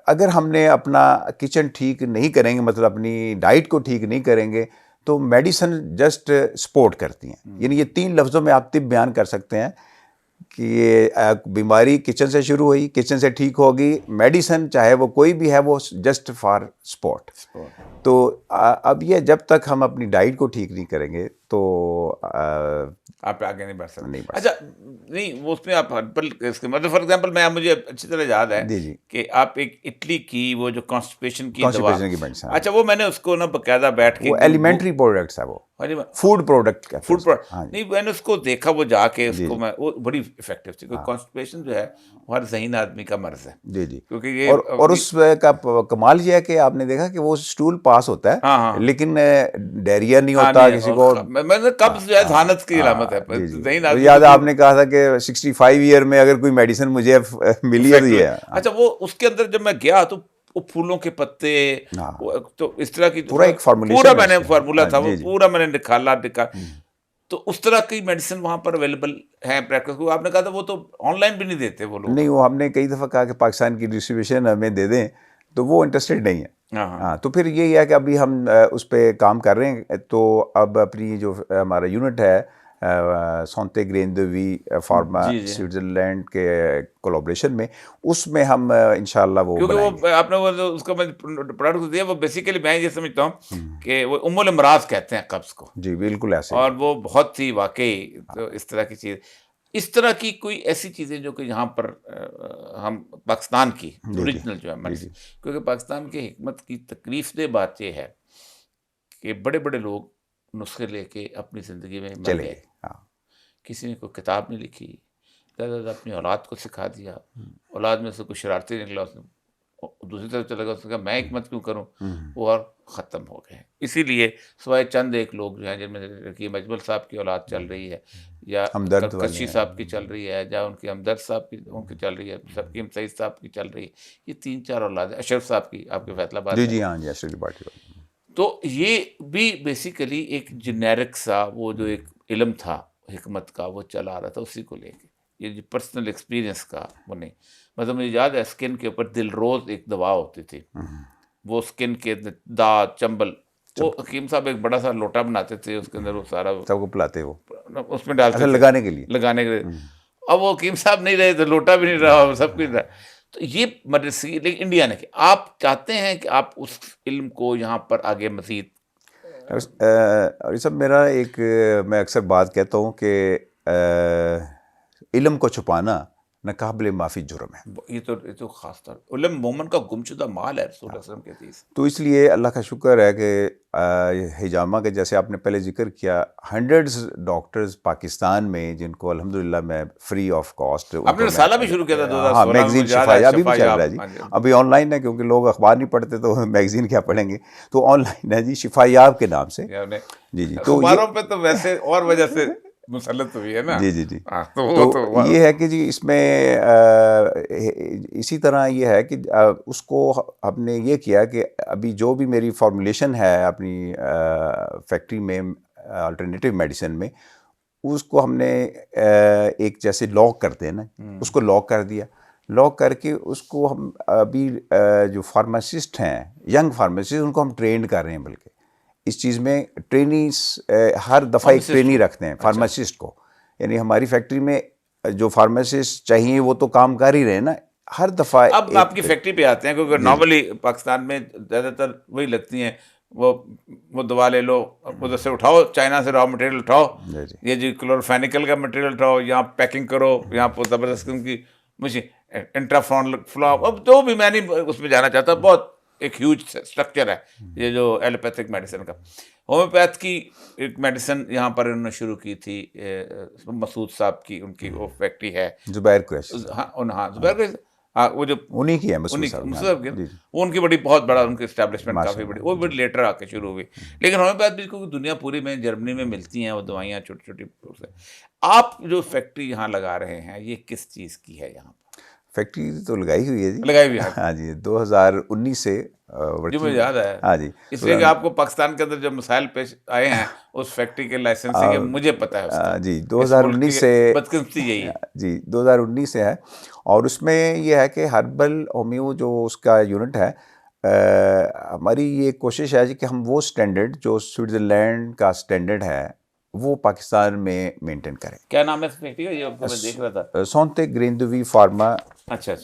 اگر ہم نے اپنا کچن ٹھیک نہیں کریں گے، مطلب اپنی ڈائٹ کو ٹھیک نہیں کریں گے، تو میڈیسن جسٹ سپورٹ کرتی ہیں. یعنی یہ 3 لفظوں میں آپ طب بیان کر سکتے ہیں کہ یہ بیماری کچن سے شروع ہوئی، کچن سے ٹھیک ہوگی، میڈیسن چاہے وہ کوئی بھی ہے وہ جسٹ فار سپورٹ. تو اب یہ جب تک ہم اپنی ڈائٹ کو ٹھیک نہیں کریں گے تو آپ آگے نہیں بڑھ سکتے. اچھا نہیں وہ اس میں آپ مطلب فار ایگزامپل میں مجھے اچھی طرح یاد ہے کہ آپ ایک اٹلی کی وہ جو کانسٹیپیشن کی دوا، اچھا وہ میں نے اس کو نا باقاعدہ بیٹھ کے، وہ ایلیمنٹری پروڈکٹس ہے، وہ فوڈ پروڈکٹ نہیں میں نے اس کو دیکھا، وہ جا کے اس کو میں وہ بڑی افیکٹو تھی. کیونکہ کانسٹیپیشن جو ہے وہ ہر ذہین آدمی کا مرض ہے. کیونکہ یہ اور اس کا کمال یہ ہے کہ آپ نے دیکھا کہ وہ اسٹول پاس ہوتا ہے لیکن ڈائریا نہیں ہوتا کسی کو. قبض جو ہے ذہانت کی علامت ہے. یاد آپ نے کہا تھا کہ 65 ایئر میں اگر کوئی میڈیسن مجھے ملی ہے تو یہ ہے. اچھا وہ اس کے اندر جب میں گیا تو وہ پھولوں کے پتے، تو اس طرح کی پورا ایک پورا میں نے فارمولا تھا وہ پورا میں نے نکالا. تو اس طرح کی میڈیسن وہاں پر اویلیبل ہیں پریکٹس کو. آپ نے کہا تھا وہ تو آن لائن بھی نہیں دیتے وہ لوگ. نہیں وہ ہم نے کئی دفعہ کہا کہ پاکستان کی ڈسٹریبیوشن ہمیں دے دیں تو وہ انٹرسٹڈ نہیں ہے. ہاں تو پھر یہی ہے کہ ابھی ہم اس پہ کام کر رہے ہیں. تو اب اپنی جو ہمارا یونٹ ہے سونتے گرین دوی فارما سوئٹزرلینڈ کے کولابریشن میں، اس میں ہم انشاءاللہ وہ کیونکہ وہ آپ نے وہ اس کا میں پروڈکٹ دیا، وہ بیسیکلی میں یہ سمجھتا ہوں کہ وہ ام الامراض کہتے ہیں قبض کو. جی بالکل ایسے. اور وہ بہت ہی واقعی تو اس طرح کی چیز، اس طرح کی کوئی ایسی چیزیں جو کہ یہاں پر ہم پاکستان کی اوریجنل جو ہے، کیونکہ پاکستان کی حکمت کی تکلیف دہ بات یہ ہے کہ بڑے بڑے لوگ نسخے لے کے اپنی زندگی میں مر گئے. کسی نے کوئی کتاب نہیں لکھی، زیادہ اپنی اولاد کو سکھا دیا، اولاد میں سے کوئی شرارتی نکلا، اس نے دوسری طرف چلا گیا، اس نے کہا میں حکمت کیوں کروں، وہ اور ختم ہو گئے. اسی لیے سوائے چند ایک لوگ جو ہیں جن میں رقیب مجمل صاحب کی اولاد چل رہی ہے، یا کشی صاحب کی چل رہی ہے، یا ان کی ہمدرد صاحب کی ان کی چل رہی ہے، سکیم سعید صاحب کی چل رہی ہے، یہ 3-4 اولاد ہیں. اشرف صاحب کی آپ کے فیصلہ باد. جی ہاں جی اشرف پارٹی. تو یہ بھی بیسیکلی ایک جنیرک سا وہ جو ایک علم تھا حکمت کا وہ چلا آ رہا تھا، اسی کو لے کے. یہ جو پرسنل ایکسپیرینس کا وہ نہیں. مطلب مجھے یاد ہے اسکن کے اوپر دل روز ایک دوا ہوتی تھی، وہ اسکن کے داغ چنبل، وہ حکیم صاحب ایک بڑا سا لوٹا بناتے تھے، اس کے اندر وہ سارا سب کو پلاتے، وہ اس میں ڈالتے لگانے کے لیے. اب وہ حکیم صاحب نہیں رہے تو لوٹا بھی نہیں رہا، سب کچھ رہا. تو یہ مدرسے لیکن انڈیا نے کہ آپ چاہتے ہیں کہ آپ اس علم کو یہاں پر آگے مزید. اور یہ سب میرا ایک میں اکثر بات کہتا ہوں کہ علم کو چھپانا ناقابل معافی جرم ہے. یہ تو خاص طور علم مومن کا گمشدہ مال ہے، رسول اللہ صلی اللہ علیہ وسلم کی حدیث. تو اس لیے اللہ کا شکر ہے کہ حجامہ کے جیسے آپ نے پہلے ذکر کیا، ہنڈریڈز ڈاکٹرز پاکستان میں جن کو الحمدللہ میں فری آف کاسٹ. آپ نے رسالہ بھی شروع کیا تھا 2016 ہاں، میگزین شفایاب بھی چل رہا ہے جی. ہاں جی. ابھی آن لائن ہے کیونکہ لوگ اخبار نہیں پڑھتے تو میگزین کیا پڑھیں گے، تو آن لائن ہے جی، شفایاب کے نام سے. جی جی. تو اخباروں پہ تو ویسے اور وجہ سے مسلط ہوئی ہے نا. جی جی جی. تو یہ ہے کہ جی اس میں اسی طرح یہ ہے کہ اس کو ہم نے یہ کیا کہ ابھی جو بھی میری فارمولیشن ہے اپنی فیکٹری میں الٹرنیٹیو میڈیسن میں، اس کو ہم نے ایک جیسے لاک کرتے ہیں نا، اس کو لاک کر دیا. لاک کر کے اس کو ہم ابھی جو فارماسسٹ ہیں، ینگ فارماسسٹ، ان کو ہم ٹرینڈ کر رہے ہیں. بلکہ اس چیز میں ٹرینیز ہر دفعہ ایک ٹرینی رکھتے ہیں فارماسسٹ کو. یعنی ہماری فیکٹری میں جو فارماسسٹ چاہیے وہ تو کام کر ہی رہے ہیں نا ہر دفعہ. اب آپ کی فیکٹری پہ آتے ہیں کیونکہ نارملی پاکستان میں زیادہ تر وہی لگتی ہیں، وہ دوا لے لو، ادھر سے اٹھاؤ، چائنا سے را مٹیریل اٹھاؤ، یہ جی کلوروفینیکل کا مٹیریل اٹھاؤ، یہاں پیکنگ کرو، یہاں پر زبردست قسم کی مجھے انٹرافون فلاپ. اب تو بھی میں نہیں اس میں جانا چاہتا، بہت ایک ہیوج اسٹرکچر ہے یہ جو ایلوپیتھک میڈیسن کا. ہومیوپیتھ کی ایک میڈیسن یہاں پر انہوں نے شروع کی تھی، مسعود صاحب کی، ان کی وہ فیکٹری ہے زبیر قریشی. ہاں زبیر قریشی، ہاں وہ جو انہی کی ہے مسعود صاحب کی، وہ ان کی بڑی بہت بڑا ان کی اسٹیبلشمنٹ کافی بڑی، وہ بڑی لیٹر آ کے شروع ہوئی. لیکن ہومیوپیتھ بھی کیونکہ دنیا پوری میں جرمنی میں ملتی ہیں وہ دوائیاں چھوٹی چھوٹی. آپ جو فیکٹری یہاں لگا رہے ہیں یہ کس چیز کی ہے؟ یہاں فیکٹری تو لگائی ہوئی ہے جی، لگائی ہوئی ہے. ہاں جی، 2019 سے. جو مجھے یاد ہے، ہاں جی، اس لیے کہ آپ کو پاکستان کے اندر جو مسائل پیش آئے ہیں اس فیکٹری کے لائسنسنگ کے مجھے پتہ ہے اس کا. جی 2019 سے بدقسمتی یہی ہے جی، 2019 سے ہے. اور اس میں یہ ہے کہ ہربل ہومیو جو اس کا یونٹ ہے، ہماری یہ کوشش ہے جی کہ ہم وہ سٹینڈرڈ جو سوئٹزرلینڈ کا سٹینڈرڈ ہے وہ پاکستان میں مینٹین کریں. کیا نام ہے اس فیکٹری کا؟ یہ میں دیکھ رہا تھا، سونتے گریندوی فارما اچھا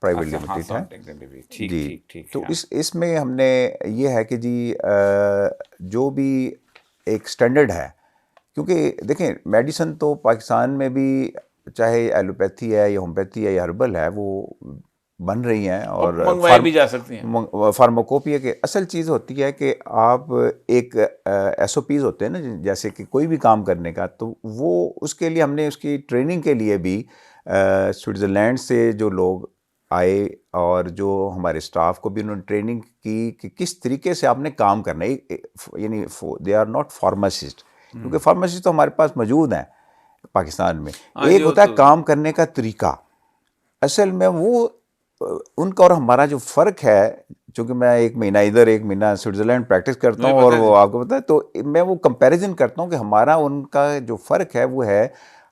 پرائیویٹ لمیٹڈ ہے جی. تو اس میں ہم نے یہ ہے کہ جی جو بھی ایک سٹینڈرڈ ہے، کیونکہ دیکھیں میڈیسن تو پاکستان میں بھی چاہے ایلوپیتھی ہے یا ہومیوپیتھی ہے یا ہربل ہے وہ بن رہی ہیں، اور منگوائی بھی جا سکتی ہیں. فارماکوپیا کے اصل چیز ہوتی ہے کہ آپ ایک ایس او پیز ہوتے ہیں نا، جیسے کہ کوئی بھی کام کرنے کا، تو وہ اس کے لیے ہم نے اس کی ٹریننگ کے لیے بھی سوئٹزرلینڈ سے جو لوگ آئے اور جو ہمارے اسٹاف کو بھی انہوں نے ٹریننگ کی کہ کس طریقے سے آپ نے کام کرنا ہے. یعنی دے آر ناٹ فارماسسٹ، کیونکہ فارماسسٹ تو ہمارے پاس موجود ہیں پاکستان میں. ایک ہوتا ہے کام کرنے کا طریقہ، اصل میں وہ ان کا اور ہمارا جو فرق ہے، چونکہ میں ایک مہینہ ادھر ایک مہینہ سوئٹزرلینڈ پریکٹس کرتا ہوں اور وہ آپ کو پتہ ہے، تو میں وہ کمپیریزن کرتا ہوں کہ ہمارا ان کا جو فرق ہے وہ ہے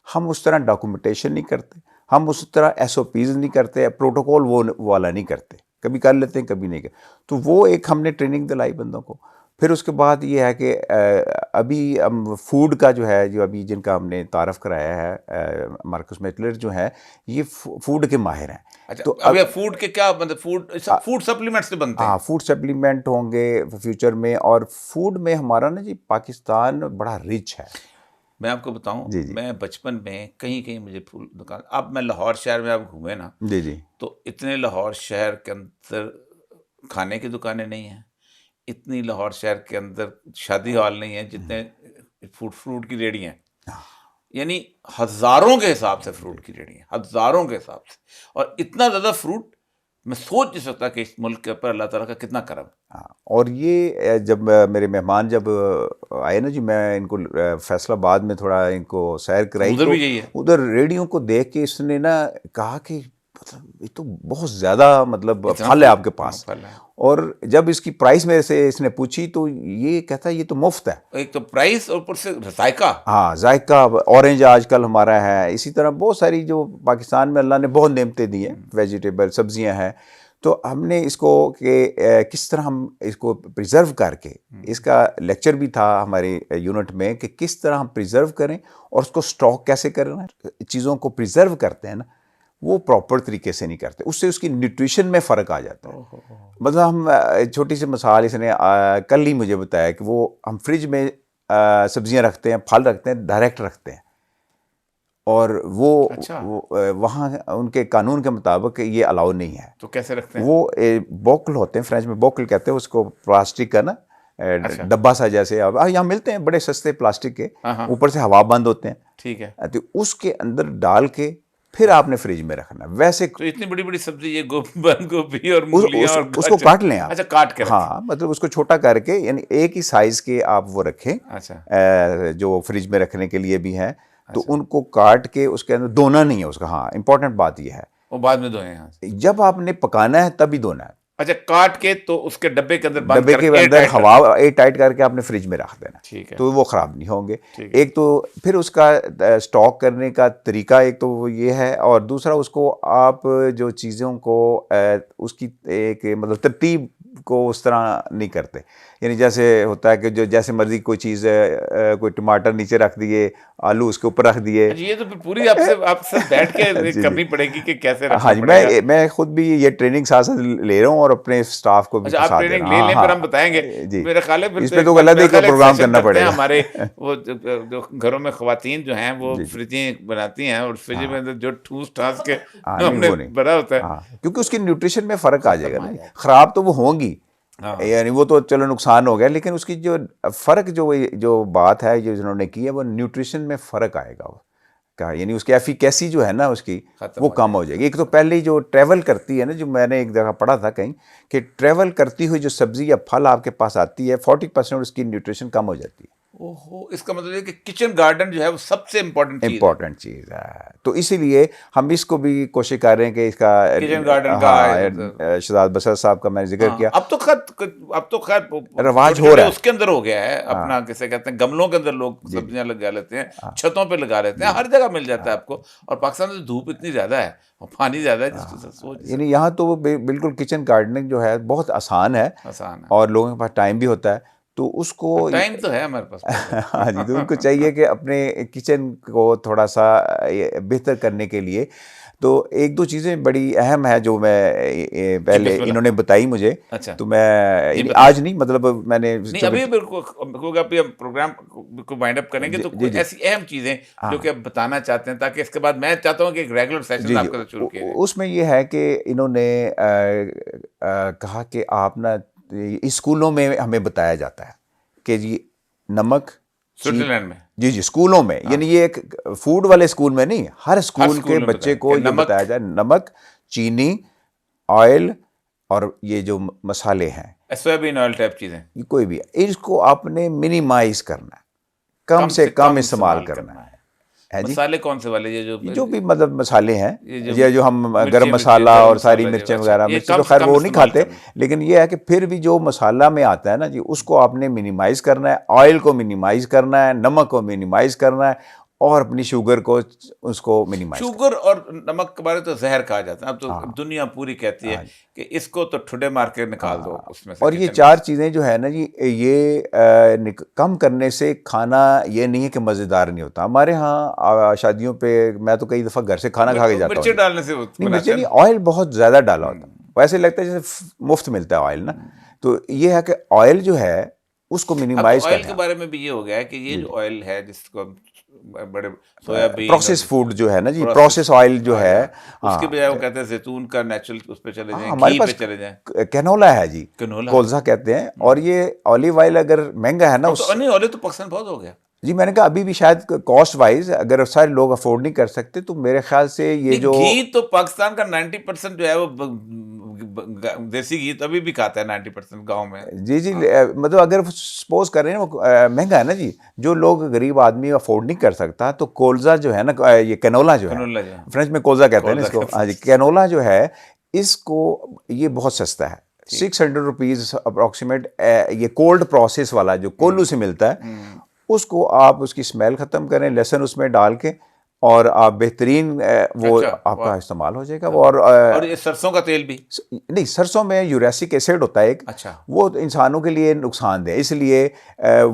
ہم اس طرح ڈاکومنٹیشن نہیں کرتے، ہم اس طرح ایس او پیز نہیں کرتے، پروٹوکول وہ والا نہیں کرتے، کبھی کر لیتے ہیں کبھی نہیں کرتے. تو وہ ایک ہم نے ٹریننگ دلائی بندوں کو. پھر اس کے بعد یہ ہے کہ ابھی ہم فوڈ کا جو ہے، جو ابھی جن کا ہم نے تعارف کرایا ہے، مارکس میٹلر جو ہے یہ فوڈ کے ماہر ہیں. تو اب یہ فوڈ کے کیا مطلب فوڈ سپلیمنٹس سے بنتے ہیں؟ ہاں، فوڈ سپلیمنٹ ہوں گے فیوچر میں. اور فوڈ میں ہمارا نا جی پاکستان بڑا رچ ہے. میں آپ کو بتاؤں، میں بچپن میں کہیں مجھے پھول دکان، اب میں لاہور شہر میں آپ گھومے نا جی تو اتنے لاہور شہر کے اندر کھانے کی دکانیں نہیں ہیں، اتنی لاہور شہر کے اندر شادی ہال نہیں ہیں جتنے فروٹ کی ریڑھی ہیں. یعنی ہزاروں کے حساب سے فروٹ کی ریڑھی ہیں، ہزاروں کے حساب سے. اور اتنا زیادہ فروٹ میں سوچ نہیں سکتا کہ اس ملک کے اوپر اللہ تعالیٰ کا کتنا کرم. اور یہ جب میرے مہمان جب آئے نا جی، میں ان کو فیصل آباد میں تھوڑا ان کو سیر کرائی، ادھر بھی یہی ہے، ادھر ریڑھیوں کو دیکھ کے اس نے نا کہا کہ مطلب یہ تو بہت زیادہ مطلب پھل ہے آپ کے پاس. اور جب اس کی پرائس میرے سے اس نے پوچھی تو یہ کہتا ہے یہ تو مفت ہے. ایک تو پرائس اور اوپر سے ذائقہ. ہاں، ذائقہ. اورنج آج کل ہمارا ہے، اسی طرح بہت ساری جو پاکستان میں اللہ نے بہت نعمتیں دی ہیں، ویجیٹیبل سبزیاں ہیں. تو ہم نے اس کو کہ کس طرح ہم اس کو پریزرو کر کے، اس کا لیکچر بھی تھا ہمارے یونٹ میں کہ کس طرح ہم پریزرو کریں اور اس کو سٹاک کیسے کرنا. چیزوں کو پریزرو کرتے ہیں نا وہ پراپر طریقے سے نہیں کرتے، اس سے اس کی نیوٹریشن میں فرق آ جاتا ہے. مطلب ہم چھوٹی سی مثال اس نے کل ہی مجھے بتایا کہ وہ ہم فریج میں سبزیاں رکھتے ہیں، پھل رکھتے ہیں، ڈائریکٹ رکھتے ہیں. اور وہ اچھا، وہاں ان کے قانون کے مطابق یہ الاؤ نہیں ہے. تو کیسے رکھتے ہیں؟ وہ بوکل ہوتے ہیں، فرینچ میں بوکل کہتے ہیں اس کو، پلاسٹک کا نا اچھا، ڈبہ سا جیسے یہاں ملتے ہیں بڑے سستے پلاسٹک کے، ہاں ہاں اوپر سے ہوا بند ہوتے ہیں، ٹھیک ہے. تو اس کے اندر ڈال کے پھر آپ نے فریج میں رکھنا. ویسے تو اتنی بڑی بڑی سبزی، یہ بند گوبھی اور مولیاں اور اس کو کاٹ لیں آپ. اچھا کاٹ کے رکھیں. ہاں مطلب اس کو چھوٹا کر کے، یعنی ایک ہی سائز کے آپ وہ رکھیں اچھا جو فریج میں رکھنے کے لیے بھی ہیں، تو اچھا، ان کو کاٹ کے اس کے اندر دھونا نہیں ہے اس کا. ہاں امپورٹنٹ بات یہ ہے، وہ بعد میں دھوئیں یہاں سے. جب آپ نے پکانا ہے تبھی دھونا ہے. اچھا کاٹ کے تو اس کے ڈبے کے اندر بند ڈبے کر کے کے اندر air tight ہوا ایئر ٹائٹ کر کے آپ نے فریج میں رکھ دینا، ٹھیک ہے تو وہ خراب نہیں ہوں گے. ٹھیک ہے. ایک تو پھر اس کا اسٹاک کرنے کا طریقہ ایک تو وہ یہ ہے، اور دوسرا اس کو آپ جو چیزوں کو اس کی ایک مطلب ترتیب کو اس طرح نہیں کرتے. یعنی جیسے ہوتا ہے کہ جو جیسے مرضی کوئی چیز، کوئی ٹماٹر نیچے رکھ دیے، آلو اس کے اوپر رکھ دیے. یہ تو پوری آپ سے بیٹھ کے کرنی پڑے گی کہ کیسے ہاں رکھنا جی، پڑے گا. میں خود بھی یہ ٹریننگ ساتھ ساتھ لے رہا ہوں اور اپنے سٹاف کو بھی اچھا آپ ساتھ دے ٹریننگ رہا ہوں. لے لیں، پھر ہم بتائیں گے. جی میرا خیال ہے اس پہ تو الگ ایک پروگرام کرنا پڑے گا. ہمارے وہ جو گھروں میں خواتین جو ہیں وہ جی فریجیں بناتی ہیں، اور فریج میں اندر جو ٹھوس ٹھاس کے نہیں ہم نے وہ نہیں، بھرا ہوتا ہے، کیونکہ اس کی نیوٹریشن میں فرق آ جائے گا نا. خراب تو وہ ہوں گی، یعنی وہ تو چلو نقصان ہو گیا، لیکن اس کی جو فرق جو بات ہے جو انہوں نے کی ہے، وہ نیوٹریشن میں فرق آئے گا. یعنی اس کی ایفیکیسی جو ہے نا اس کی وہ کم ہو جائے گی. ایک تو پہلے جو ٹریول کرتی ہے نا، جو میں نے ایک جگہ پڑھا تھا کہیں کہ ٹریول کرتی ہوئی جو سبزی یا پھل آپ کے پاس آتی ہے، 40% اس کی نیوٹریشن کم ہو جاتی ہے. اوہو، اس کا مطلب ہے کہ کچن گارڈن جو ہے وہ سب سے امپورٹنٹ چیز ہے. تو اسی لیے ہم اس کو بھی کوشش کر رہے ہیں کہ اس کا کچن گارڈن کا شہزاد بشر صاحب کا میں نے ذکر کیا. اب تو خیر رواج ہو رہا ہے، اس کے اندر ہو گیا ہے اپنا، کیسے کہتے ہیں، گملوں کے اندر لوگ سبزیاں لگا لیتے ہیں، چھتوں پہ لگا لیتے ہیں، ہر جگہ مل جاتا ہے آپ کو. اور پاکستان میں دھوپ اتنی زیادہ ہے اور پانی زیادہ ہے، جس کو سوچ، یعنی یہاں تو وہ بالکل کچن گارڈننگ جو ہے بہت آسان ہے، اور لوگوں کے پاس ٹائم بھی ہوتا ہے، تو اس کو ٹائم تو ہے ہمارے پاس. ہاں جی، تو ان کو چاہیے کہ اپنے کچن کو تھوڑا سا بہتر کرنے کے لیے تو ایک دو چیزیں بڑی اہم ہے جو میں پہلے انہوں نے بتائی مجھے. تو میں آج نہیں، مطلب میں نے ابھی ہم پروگرام کو وائنڈ اپ کریں گے تو کوئی ایسی اہم چیزیں جو کہ آپ بتانا چاہتے ہیں، تاکہ اس کے بعد میں چاہتا ہوں کہ ایک ریگولر سیشن آپ کا شروع کیا جائے. اس میں یہ ہے کہ انہوں نے کہا کہ آپ نا اسکولوں میں ہمیں بتایا جاتا ہے کہ جی نمک، سوئٹزرلینڈ میں جی اسکولوں میں، یعنی یہ ایک فوڈ والے اسکول میں نہیں، ہر اسکول کے بچے کو یہ بتایا جائے نمک، چینی، آئل اور یہ جو مسالے ہیں، سویابین آئل ٹائپ چیزیں، کوئی بھی، اس کو آپ نے منیمائز کرنا ہے، کم سے کم استعمال کرنا ہے. مسالے کون سے والے؟ یہ جو بھی مطلب مسالے ہیں، یہ جو ہم گرم مسالہ اور ساری مرچیں وغیرہ، مرچیں تو خیر وہ نہیں کھاتے، لیکن یہ ہے کہ پھر بھی جو مسالہ میں آتا ہے نا جی، اس کو آپ نے منیمائز کرنا ہے، آئل کو منیمائز کرنا ہے، نمک کو منیمائز کرنا ہے، اور اپنی شوگر کو اس کو منیمائز. شوگر اور نمک کے بارے تو زہر کہا جاتا ہے، اب تو دنیا پوری کہتی ہے کہ اس کو تو ٹھڈے مار کے نکال دو اس میں سے. اور یہ چار چیزیں جو ہے نا جی، یہ کم کرنے سے کھانا یہ نہیں ہے کہ مزیدار نہیں ہوتا. ہمارے ہاں شادیوں پہ میں تو کئی دفعہ گھر سے کھانا کھا کے جاتا ہوں، مرچیں ڈالنے سے مرچیں نہیں، آئل بہت زیادہ ڈالا ہوتا ہے، ویسے لگتا ہے جیسے مفت ملتا ہے آئل نا. تو یہ ہے کہ آئل جو ہے اس کو منیمائز کرنا. آئل کے بارے میں بھی یہ ہو گیا ہے کہ یہ جو آئل ہے جس کو بڑے سویابین، پروسیس فوڈ جو ہے نا جی، پروسیس آئل جو ہے، اس کے بجائے وہ کہتے ہیں زیتون کا نیچرل، اس پہ چلے جائیں، ہمارے گھی پاس پہ چلے جائیں، کینولا ہے جی، کولزا کہتے ہیں. اور یہ اولیو آئل اگر مہنگا ہے نا، اولیو تو پاکستان بہت ہو گیا جی. میں نے کہا ابھی بھی شاید کاسٹ وائز اگر سارے لوگ افورڈ نہیں کر سکتے، تو میرے خیال سے یہ جو گھی تو پاکستان کا 90% جو ہے وہ دیسی گھی تو ابھی بھی کھاتا ہے 90% گاؤں میں. جی مطلب اگر سپوز کر رہے ہیں وہ مہنگا ہے نا جی، جو لوگ غریب آدمی افورڈ نہیں کر سکتا، تو کولزا جو ہے نا، یہ کینولا جو ہے، فرینچ میں کولزا کہتے ہیں نا اس کو، ہاں جی، کینولا جو ہے اس کو یہ بہت سستا ہے، 600 روپیز اپروکسیمیٹ. یہ کولڈ پروسیس والا جو کولو سے ملتا ہے، اس کو آپ اس کی اسمیل ختم کریں، لہسن اس میں ڈال کے، اور آپ بہترین وہ آپ کا استعمال ہو جائے گا. اور یہ سرسوں کا تیل بھی نہیں، سرسوں میں یوریسک ایسڈ ہوتا ہے ایک، وہ انسانوں کے لیے نقصان دہ، اس لیے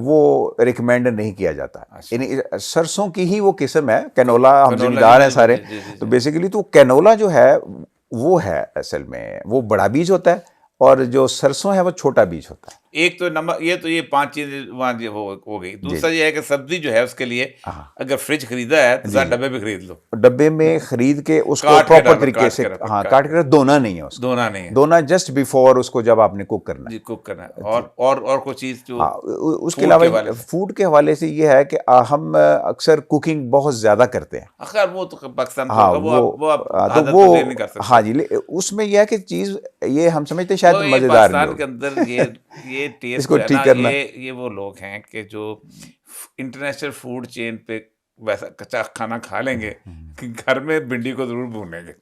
وہ ریکمینڈ نہیں کیا جاتا. یعنی سرسوں کی ہی وہ قسم ہے، کینولا، ہم زمیندار ہیں سارے، تو بیسیکلی تو کینولا جو ہے وہ ہے اصل میں وہ بڑا بیج ہوتا ہے، اور جو سرسوں ہے وہ چھوٹا بیج ہوتا ہے. ایک تو نمک، یہ 5 چیزیں وہاں ہو گئی. دوسرا یہ ہے کہ سبزی جو ہے اس کے لیے اگر فریج خریدا ہے تو 7 ڈبے بھی خرید لو. ڈبے میں خرید کے اس کو کاٹ کے پراپر ڈالو، طریقے سے کاٹ کے کاٹ کر دھونا نہیں ہے اس کو، دھونا نہیں ہے، دھونا جسٹ بیفور اس کو جب آپ نے کوک کرنا ہے. جی کوک کرنا ہے. اور کوئی چیز جو اس کے علاوہ فوڈ کے حوالے سے یہ ہے کہ ہم اکثر کوکنگ بہت زیادہ کرتے ہیں. اخیر وہ تو پاکستان ہاں وہ عادت وہ نہیں کر سکتے. ہاں جی، اس میں یہ ہے کہ چیز یہ ہم سمجھتے ہیں شاید مزیدار نہیں پاکستان کے اندر یہ ٹیسٹ اس کو جو ہے ٹھیک نا، کرنا. یہ وہ لوگ ہیں کہ جو انٹرنیشنل فوڈ چین پہ ویسا کچا کھانا کھا لیں گے کہ گھر میں بھنڈی کو ضرور بھونیں گے.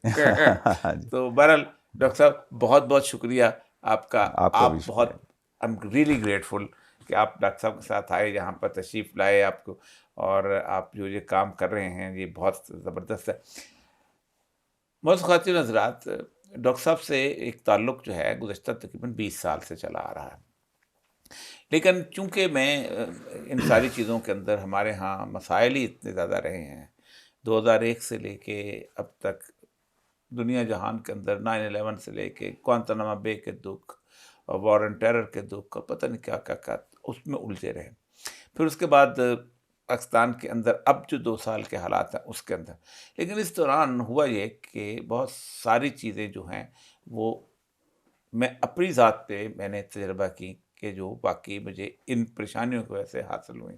تو بہرحال ڈاکٹر صاحب بہت بہت شکریہ آپ کا. آپ بہت آئی ایم ریئلی گریٹفل کہ آپ ڈاکٹر صاحب کے ساتھ آئے، یہاں پر تشریف لائے آپ کو، اور آپ جو یہ کام کر رہے ہیں یہ بہت زبردست ہے. معزز خواتین حضرات، ڈاکٹر صاحب سے ایک تعلق جو ہے گزشتہ تقریباً 20 سال سے چلا آ رہا ہے، لیکن چونکہ میں ان ساری چیزوں کے اندر ہمارے ہاں مسائل ہی اتنے زیادہ رہے ہیں 2001 سے لے کے اب تک، دنیا جہان کے اندر 9/11 سے لے کے گوانتانامو بے کے دکھ اور وار اینڈ ٹیرر کے دکھ، پتہ نہیں کیا کیا اس میں الجھے رہے. پھر اس کے بعد پاکستان کے اندر اب جو 2 سال کے حالات ہیں اس کے اندر، لیکن اس دوران ہوا یہ کہ بہت ساری چیزیں جو ہیں وہ میں اپنی ذات پہ میں نے تجربہ کی کہ جو باقی مجھے ان پریشانیوں کی وجہ سے حاصل ہوئیں،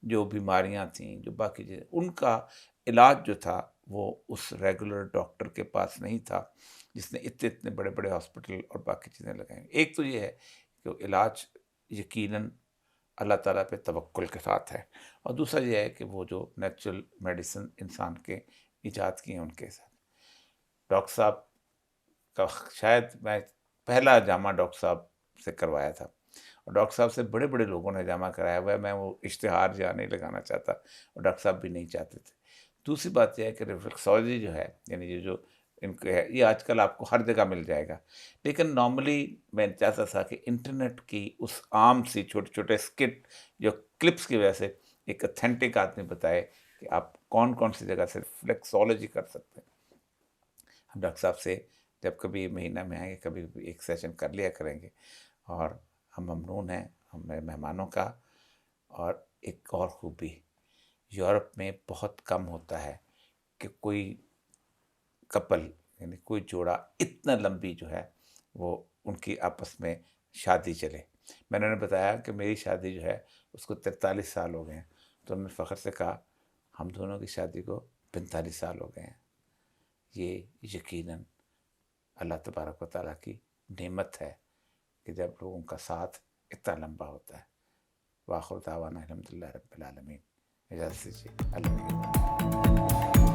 جو بیماریاں تھیں، جو باقی چیزیں، ان کا علاج جو تھا وہ اس ریگولر ڈاکٹر کے پاس نہیں تھا جس نے اتنے بڑے بڑے ہاسپٹل اور باقی چیزیں لگائیں. ایک تو یہ ہے کہ علاج یقیناً اللہ تعالیٰ پہ توکل کے ساتھ ہے، اور دوسرا یہ ہے کہ وہ جو نیچرل میڈیسن انسان کے ایجاد کی ہیں ان کے ساتھ. ڈاکٹر صاحب کا شاید میں پہلا جامع ڈاکٹر صاحب سے کروایا تھا، اور ڈاکٹر صاحب سے بڑے بڑے لوگوں نے جامع کرایا ہوا ہے. میں وہ اشتہار جہاں نہیں لگانا چاہتا، اور ڈاکٹر صاحب بھی نہیں چاہتے تھے. دوسری بات یہ ہے کہ ریفلیکسالوجی جو ہے، یعنی یہ جو ان کے ہے، یہ آج کل آپ کو ہر جگہ مل جائے گا، لیکن نارملی میں چاہتا تھا کہ انٹرنیٹ کی اس عام سی چھوٹے چھوٹے اسکٹ جو کلپس کی وجہ سے ایک اتھینٹک آدمی بتائے کہ آپ کون کون سی جگہ سے ریفلیکسالوجی کر سکتے ہیں. ہم ڈاکٹر صاحب سے جب کبھی مہینہ میں آئیں گے کبھی ایک سیشن کر لیا کریں گے، اور ہم ممنون ہیں ہمارے مہمانوں کا. اور ایک اور خوبی، یورپ میں بہت کم ہوتا ہے کہ کوئی کپل یعنی کوئی جوڑا اتنا لمبی جو ہے وہ ان کی آپس میں شادی چلے. میں نے انہیں بتایا کہ میری شادی جو ہے اس کو 43 سال ہو گئے ہیں، تو انہوں نے فخر سے کہا ہم دونوں کی شادی کو 45 سال ہو گئے ہیں. یہ یقیناً اللہ تبارک و تعالیٰ کی نعمت ہے کہ جب لوگوں کا ساتھ اتنا لمبا ہوتا ہے. وآخر دعوانا الحمدللہ رب العالمین. اجازت دیجیے، اللہ